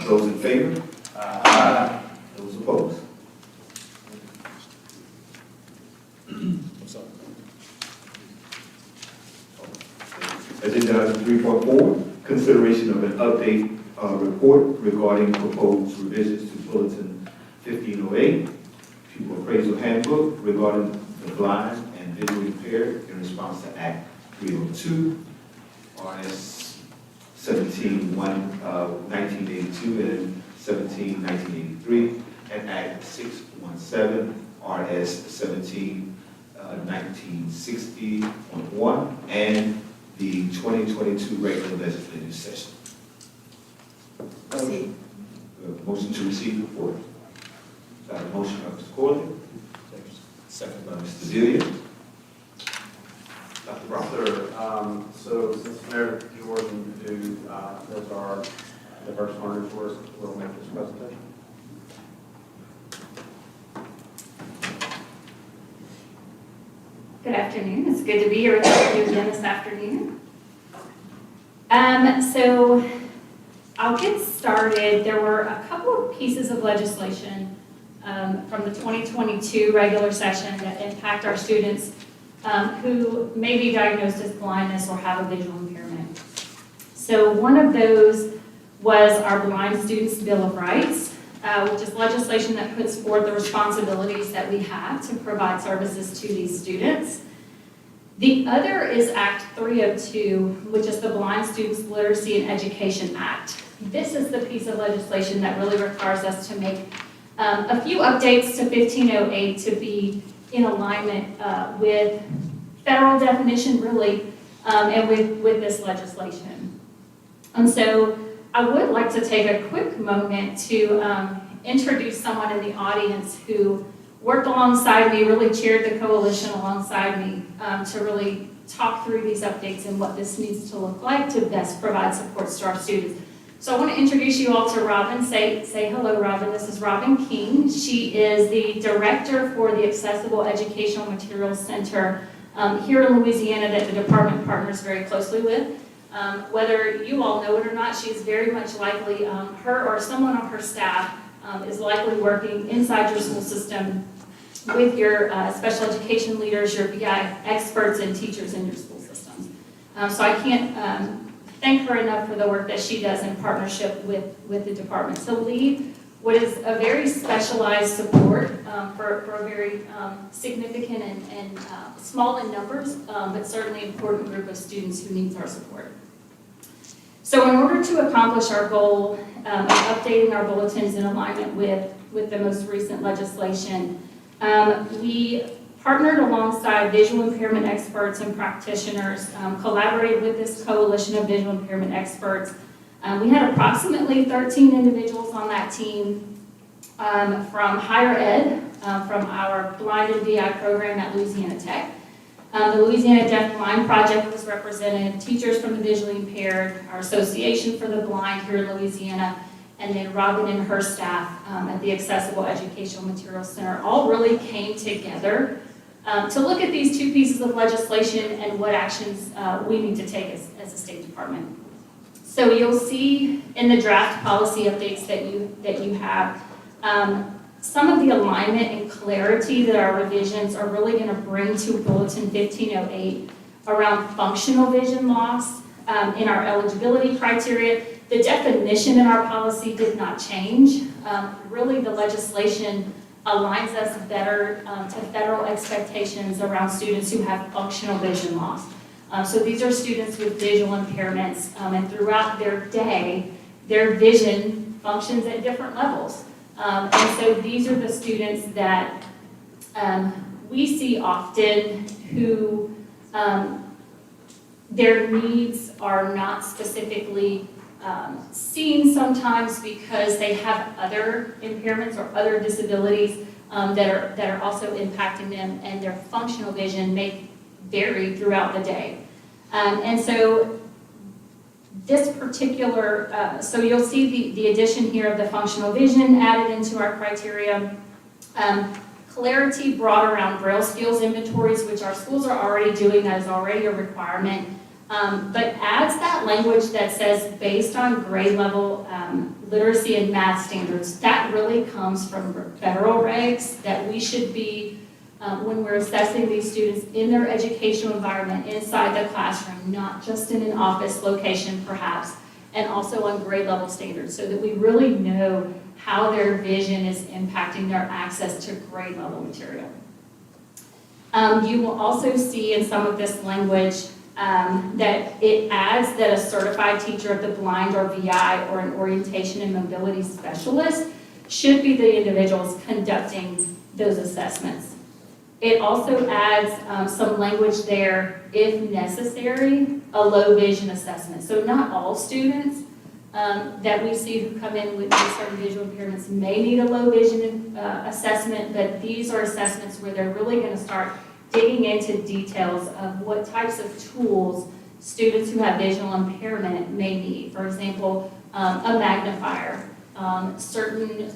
Those in favor? Aye. Those opposed? I'm sorry. Agenda item 3.4, consideration of an update report regarding proposed revisions to Bulletin 1508, Pupil Appraisal Handbook regarding the blind and visually impaired in response to Act 302, RS 17-1982 and 17-1983, and Act 617, RS 17-1960.1, and the 2022 regular legislative session. Motion to receive the report. Motion by Mr. Corley. Second by Mr. Delia. Dr. Brown. Sir, so since Mayor Jordan, who does our diverse learners work, will make this presentation. Good afternoon. It's good to be here with you again this afternoon. So I'll get started. There were a couple of pieces of legislation from the 2022 regular session that impact our students who may be diagnosed as blindness or have a visual impairment. So one of those was our Blind Students Bill of Rights, which is legislation that puts forth the responsibilities that we have to provide services to these students. The other is Act 302, which is the Blind Students Literacy and Education Act. This is the piece of legislation that really requires us to make a few updates to 1508 to be in alignment with federal definition, really, and with this legislation. And so I would like to take a quick moment to introduce someone in the audience who worked alongside me, really chaired the coalition alongside me to really talk through these updates and what this needs to look like to best provide supports to our students. So I want to introduce you all to Robin. Say hello, Robin. This is Robin King. She is the director for the Accessible Educational Materials Center here in Louisiana that the department partners very closely with. Whether you all know it or not, she's very much likely, her or someone on her staff is likely working inside your school system with your special education leaders, your BI experts, and teachers in your school systems. So I can't thank her enough for the work that she does in partnership with the department to lead what is a very specialized support for a very significant and small in numbers, but certainly important group of students who needs our support. So in order to accomplish our goal of updating our bulletins in alignment with the most recent legislation, we partnered alongside visual impairment experts and practitioners, collaborated with this coalition of visual impairment experts. We had approximately 13 individuals on that team from higher ed, from our blind and VI program at Louisiana Tech. The Louisiana Deaf Blind Project was represented, teachers from the visually impaired, our Association for the Blind here in Louisiana, and then Robin and her staff at the Accessible Educational Materials Center all really came together to look at these two pieces of legislation and what actions we need to take as a State Department. So you'll see in the draft policy updates that you have some of the alignment and clarity that our revisions are really going to bring to Bulletin 1508 around functional vision loss in our eligibility criteria. The definition in our policy did not change. Really, the legislation aligns us better to federal expectations around students who have functional vision loss. So these are students with visual impairments, and throughout their day, their vision functions at different levels. And so these are the students that we see often who their needs are not specifically seen sometimes because they have other impairments or other disabilities that are also impacting them, and their functional vision may vary throughout the day. And so This particular, so you'll see the addition here of the functional vision added into our criteria. Clarity brought around Braille skills inventories, which our schools are already doing, that is already a requirement, but adds that language that says based on grade level literacy and math standards. That really comes from federal regs that we should be, when we're assessing these students in their educational environment, inside the classroom, not just in an office location perhaps, and also on grade level standards, so that we really know how their vision is impacting their access to grade level material. You will also see in some of this language that it adds that a certified teacher of the blind or VI or an orientation and mobility specialist should be the individuals conducting those assessments. It also adds some language there, if necessary, a low vision assessment. So not all students that we see who come in with certain visual impairments may need a low vision assessment, but these are assessments where they're really going to start digging into details of what types of tools students who have visual impairment may need. For example, a magnifier, certain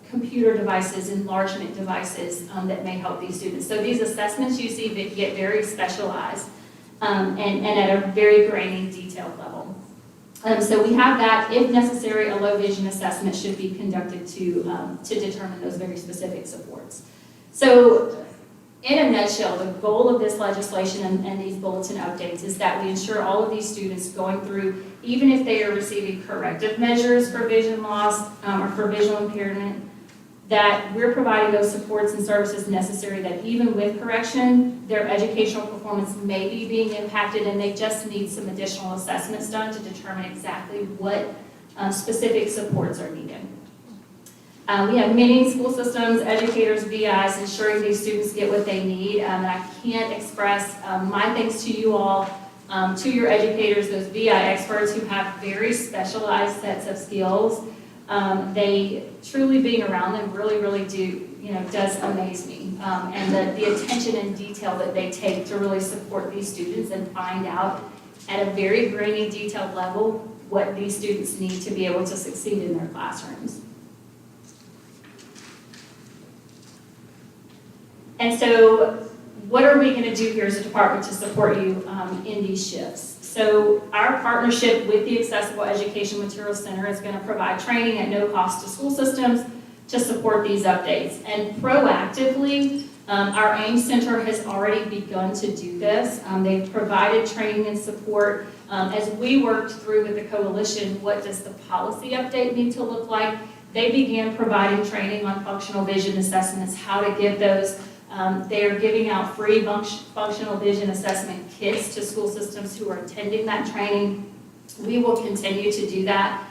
computer devices, enlargement devices that may help these students. So these assessments you see that get very specialized and at a very grainy, detailed level. So we have that. If necessary, a low vision assessment should be conducted to determine those very specific supports. So in a nutshell, the goal of this legislation and these bulletin updates is that we ensure all of these students going through, even if they are receiving corrective measures for vision loss or for visual impairment, that we're providing those supports and services necessary, that even with correction, their educational performance may be being impacted and they just need some additional assessments done to determine exactly what specific supports are needed. We have many school systems, educators, VIs, ensuring these students get what they need. And I can't express my thanks to you all, to your educators, those VI experts who have very specialized sets of skills. They truly, being around them, really do, does amaze me. And the attention and detail that they take to really support these students and find out at a very grainy, detailed level what these students need to be able to succeed in their classrooms. And so what are we going to do here as a department to support you in these shifts? So our partnership with the Accessible Education Materials Center is going to provide training at no cost to school systems to support these updates. And proactively, our AIM Center has already begun to do this. They've provided training and support as we worked through with the coalition, what does the policy update need to look like? They began providing training on functional vision assessments, how to give those. They are giving out free functional vision assessment kits to school systems who are attending that training. We will continue to do that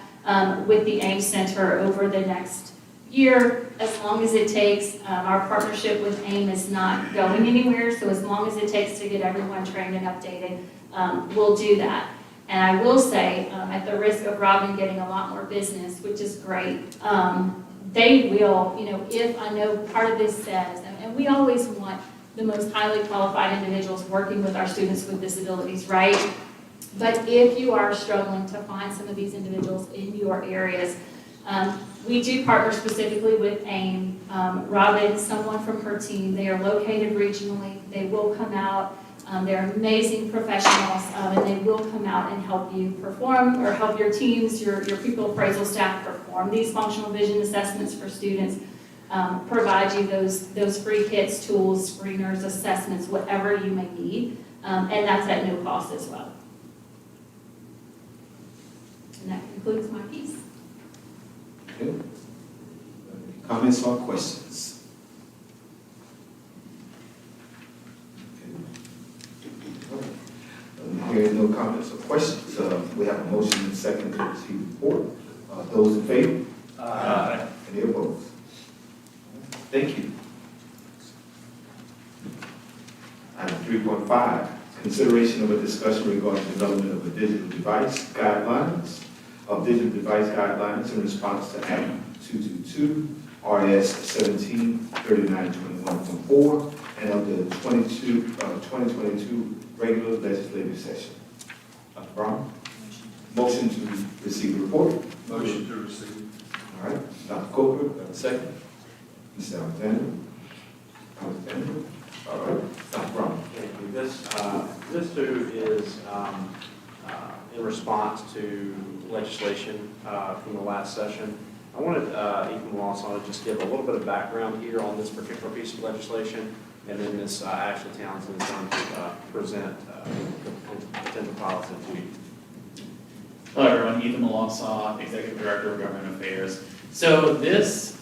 with the AIM Center over the next year, as long as it takes. Our partnership with AIM is not going anywhere, so as long as it takes to get everyone trained and updated, we'll do that. And I will say, at the risk of Robin getting a lot more business, which is great, they will, if I know part of this says, and we always want the most highly qualified individuals working with our students with disabilities, right? But if you are struggling to find some of these individuals in your areas, we do partner specifically with AIM. Robin, someone from her team, they are located regionally. They will come out. They're amazing professionals, and they will come out and help you perform, or help your teams, your pupil appraisal staff perform these functional vision assessments for students, provide you those free kits, tools, screeners, assessments, whatever you may need, and that's at no cost as well. And that concludes my piece. Okay. Comments or questions? Hearing no comments or questions, we have a motion and second to receive the report. Those in favor? Aye. Any opposed? Thank you. Item 3.5, consideration of a discussion regarding development of a digital device guidelines, in response to Act 222, RS 173921.4, and of the 2022 regular legislative session. Dr. Brown? Motion to receive the report. Motion to receive. All right, Dr. Coker, do I have a second? Mr. Alexander? Alexander? All right, Dr. Brown? Thank you. This too is in response to legislation from the last session. I wanted Ethan Lawson to just give a little bit of background here on this particular piece of legislation, and then Ms. Ashley Townsend is going to present potential policy to you. Hello, everyone. Ethan Malonsaw, Executive Director of Government Affairs. So this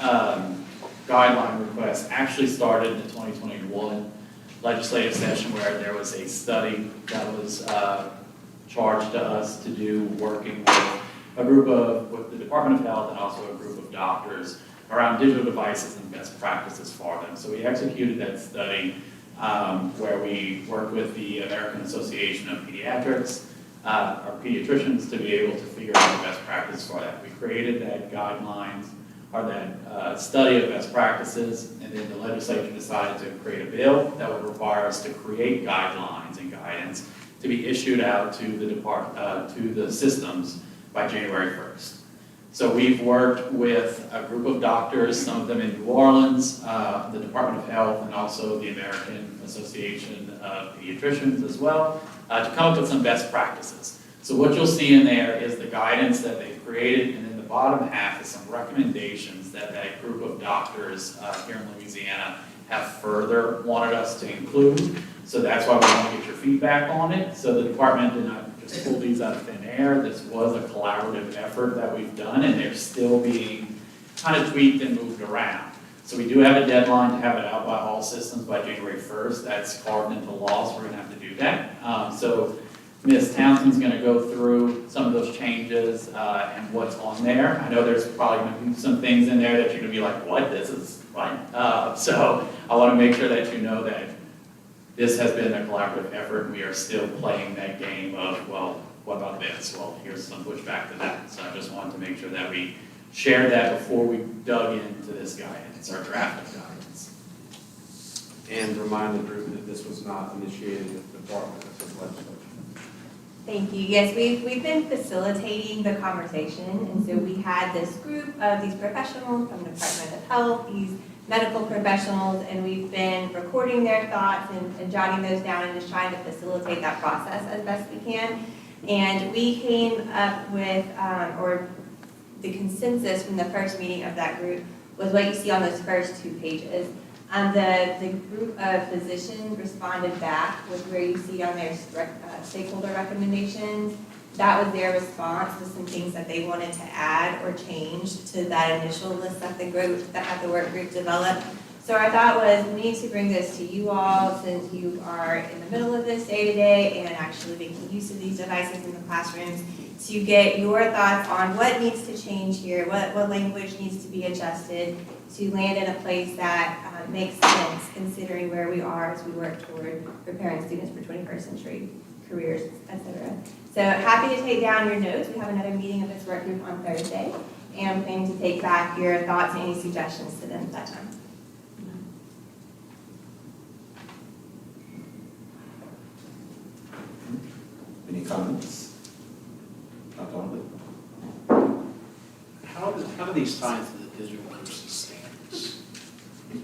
guideline request actually started in the 2021 legislative session where there was a study that was charged to us to do working with the Department of Health and also a group of doctors around digital devices and best practices for them. So we executed that study where we worked with the American Association of Pediatrics, our pediatricians, to be able to figure out the best practice for that. We created that guidelines, or that study of best practices, and then the legislature decided to create a bill that would require us to create guidelines and guidance to be issued out to the systems by January 1st. So we've worked with a group of doctors, some of them in New Orleans, the Department of Health, and also the American Association of Pediatricians as well, to come up with some best practices. So what you'll see in there is the guidance that they've created, and then the bottom half is some recommendations that that group of doctors here in Louisiana have further wanted us to include. So that's why we want to get your feedback on it. So the department did not just pull these out of thin air. This was a collaborative effort that we've done, and they're still being kind of tweaked and moved around. So we do have a deadline to have it out by all systems by January 1st. That's carved into law, so we're going to have to do that. So Ms. Townsend's going to go through some of those changes and what's on there. I know there's probably going to be some things in there that you're going to be like, what? This is fine. So I want to make sure that you know that this has been a collaborative effort. We are still playing that game of, well, what about this? Well, here's some pushback to that. So I just wanted to make sure that we shared that before we dug into this guidance, our draft of guidance. And remind the group that this was not initiated with the department, this was legislation. Thank you. Yes, we've been facilitating the conversation, and so we had this group of these professionals from the Department of Health, these medical professionals, and we've been recording their thoughts and jotting those down and just trying to facilitate that process as best we can. And we came up with, or the consensus from the first meeting of that group was what you see on those first 2 pages. The group of physicians responded back with where you see on their stakeholder recommendations. That was their response to some things that they wanted to add or change to that initial list that the work group developed. So our thought was, we need to bring this to you all since you are in the middle of this day to day and actually making use of these devices in the classrooms, to get your thoughts on what needs to change here, what language needs to be adjusted to land in a place that makes sense considering where we are as we work toward preparing students for 21st century careers, etc. So happy to take down your notes. We have another meeting of this work group on Thursday, and I'm planning to take back your thoughts and any suggestions to them at that time. Any comments? Dr. Arnold? How do these tie into the digital literacy standards?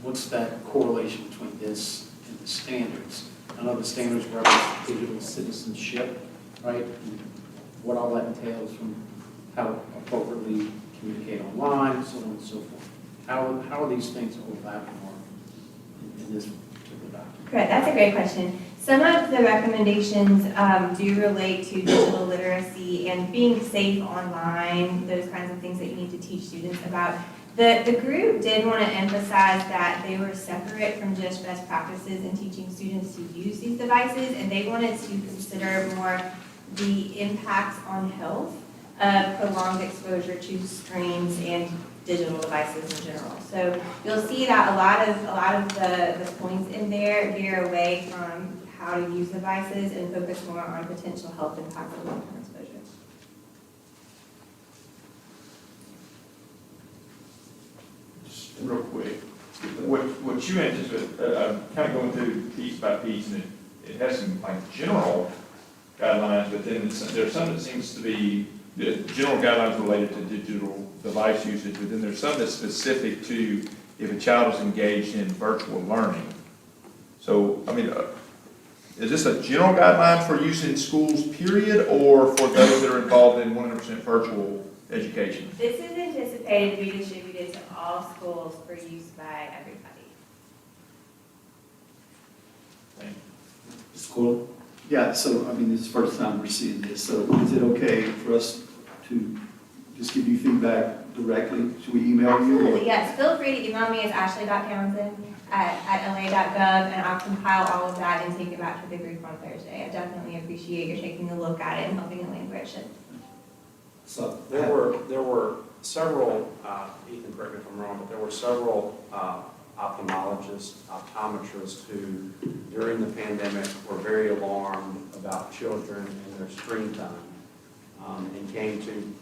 What's that correlation between this and the standards? I know the standards reference digital citizenship, right? And what all that entails from how appropriately communicate online, so on and so forth. How are these things overlapping in this particular document? Correct, that's a great question. Some of the recommendations do relate to digital literacy and being safe online, those kinds of things that you need to teach students about. The group did want to emphasize that they were separate from just best practices in teaching students to use these devices, and they wanted to consider more the impacts on health of prolonged exposure to screens and digital devices in general. So you'll see that a lot of the points in there veer away from how to use devices and focus more on potential health impacts of long-term exposure. Real quick, what you anticipate, kind of going through piece by piece, and it has some like general guidelines, but then there's some that seems to be the general guidelines related to digital device usage, but then there's some that's specific to if a child is engaged in virtual learning. So, I mean, is this a general guideline for use in schools, period, or for those that are involved in 100% virtual education? This is anticipated to be distributed to all schools for use by everybody. School? Yeah, so, I mean, this is the first time we're seeing this, so is it okay for us to just give you feedback directly? Should we email you? Absolutely, yes. Feel free to email me at ashley.townsend@la.gov, and I'll compile all of that and take it back to the group on Thursday. I definitely appreciate you taking a look at it and helping language it. So there were several, Ethan, correct me if I'm wrong, but there were several ophthalmologists, optometrists who, during the pandemic, were very alarmed about children and their screen time, and came to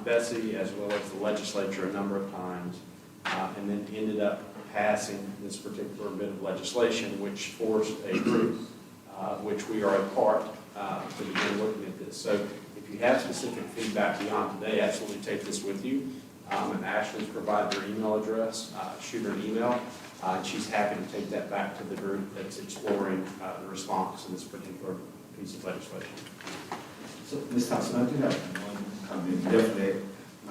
Bessie as well as the legislature a number of times, and then ended up passing this particular bit of legislation, which forced a group, which we are a part, to begin looking at this. So if you have specific feedback beyond today, absolutely take this with you. And Ashley's provided her email address, shoot her an email, and she's happy to take that back to the group that's exploring the response to this particular piece of legislation. So, Ms. Thompson, I do have one comment. Definitely,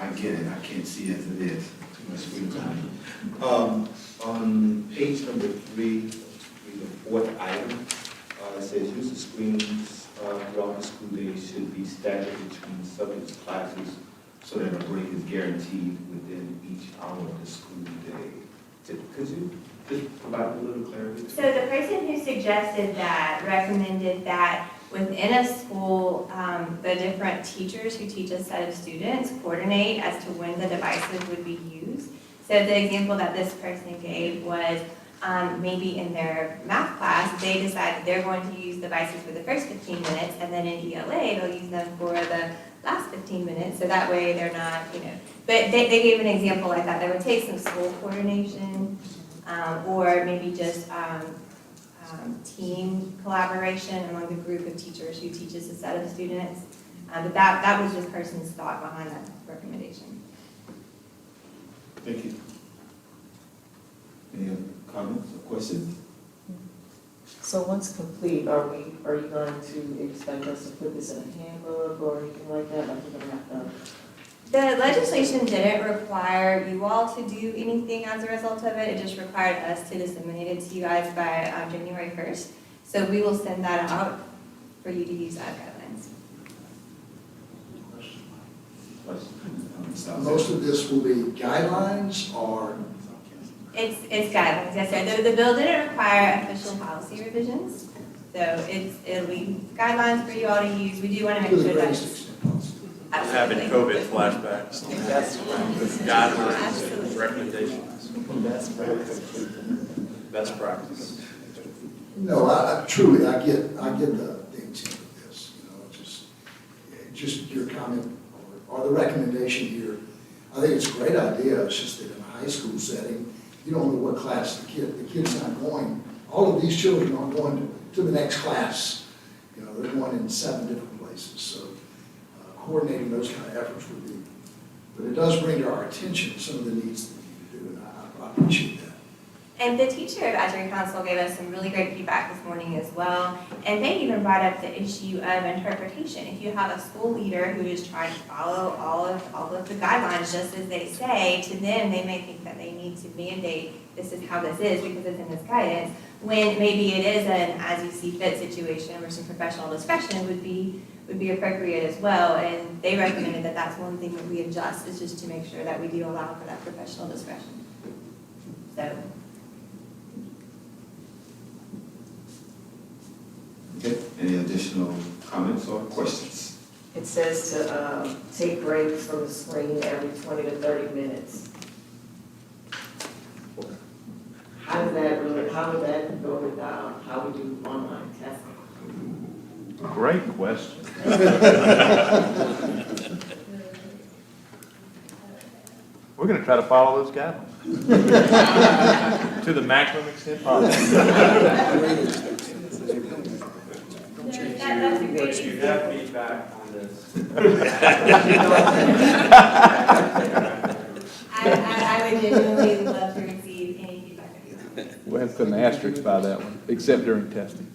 I get it. I can't see as it is. Too much screen time. On page number 3, the 4th item, it says use of screens throughout the school day should be staggered between subjects classes so that a break is guaranteed within each hour of the school day. Could you just provide a little clarity? So the person who suggested that recommended that within a school, the different teachers who teach a set of students coordinate as to when the devices would be used. So the example that this person gave was maybe in their math class, they decide that they're going to use devices for the first 15 minutes, and then in ELA, they'll use them for the last 15 minutes, so that way they're not, but they gave an example like that. They would take some school coordination, or maybe just team collaboration among the group of teachers who teaches a set of students. But that was this person's thought behind that recommendation. Thank you. Any other comments or questions? So once complete, are you going to expect us to put this in a handbook or anything like that? Like we're gonna have to. The legislation didn't require you all to do anything as a result of it. It just required us to disseminate it to you guys by January 1st. So we will send that out for you to use as guidelines. Most of this will be guidelines or? It's guidelines, yes, sir. The bill didn't require official policy revisions. So it'll be guidelines for you all to use. We do want to make sure that. I'm having COVID flashbacks. Guidelines, recommendations. Best practice. No, I truly, I get the intent of this, just your comment or the recommendation here. I think it's a great idea. It's just that in a high school setting, you don't know what class the kid's not going. All of these children aren't going to the next class. They're going in 7 different places. So coordinating those kind of efforts would be, but it does bring to our attention some of the needs that we need to do, and I appreciate that. And the teacher advisory council gave us some really great feedback this morning as well. And they even brought up the issue of interpretation. If you have a school leader who is trying to follow all of the guidelines just as they say, to them, they may think that they need to mandate this is how this is because it's in this guidance, when maybe it is an as you see fit situation where some professional discretion would be appropriate as well. And they recommended that that's one thing that we adjust, is just to make sure that we do allow for that professional discretion. So. Okay, any additional comments or questions? It says to take breaks from the screen every 20 to 30 minutes. How would that go with how we do online testing? Great question. We're going to try to follow those guidelines to the maximum extent possible. You have feedback on this. I would genuinely love to receive any feedback that you have. We'll have to put an asterisk by that one, except during testing.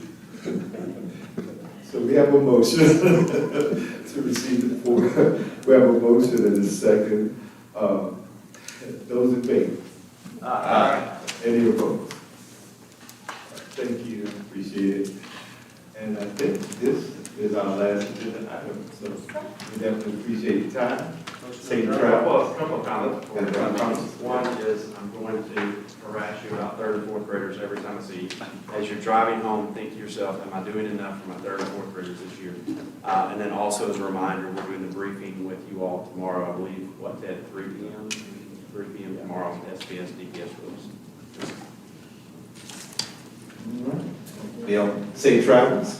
So we have a motion to receive the four. We have a motion and a second. Those in favor? Aye. Any opposed? Thank you, appreciate it. And I think this is our last agenda item, so we definitely appreciate your time. Safe travel. A couple of comments before we go. One is, I'm going to harass you about third and fourth graders every time I see you. As you're driving home, think to yourself, am I doing enough for my third and fourth graders this year? And then also as a reminder, we're doing the briefing with you all tomorrow, I believe, what, Ted, 3 p.m.? 3 p.m. tomorrow on SPS DPS rules. Bill, safe travels.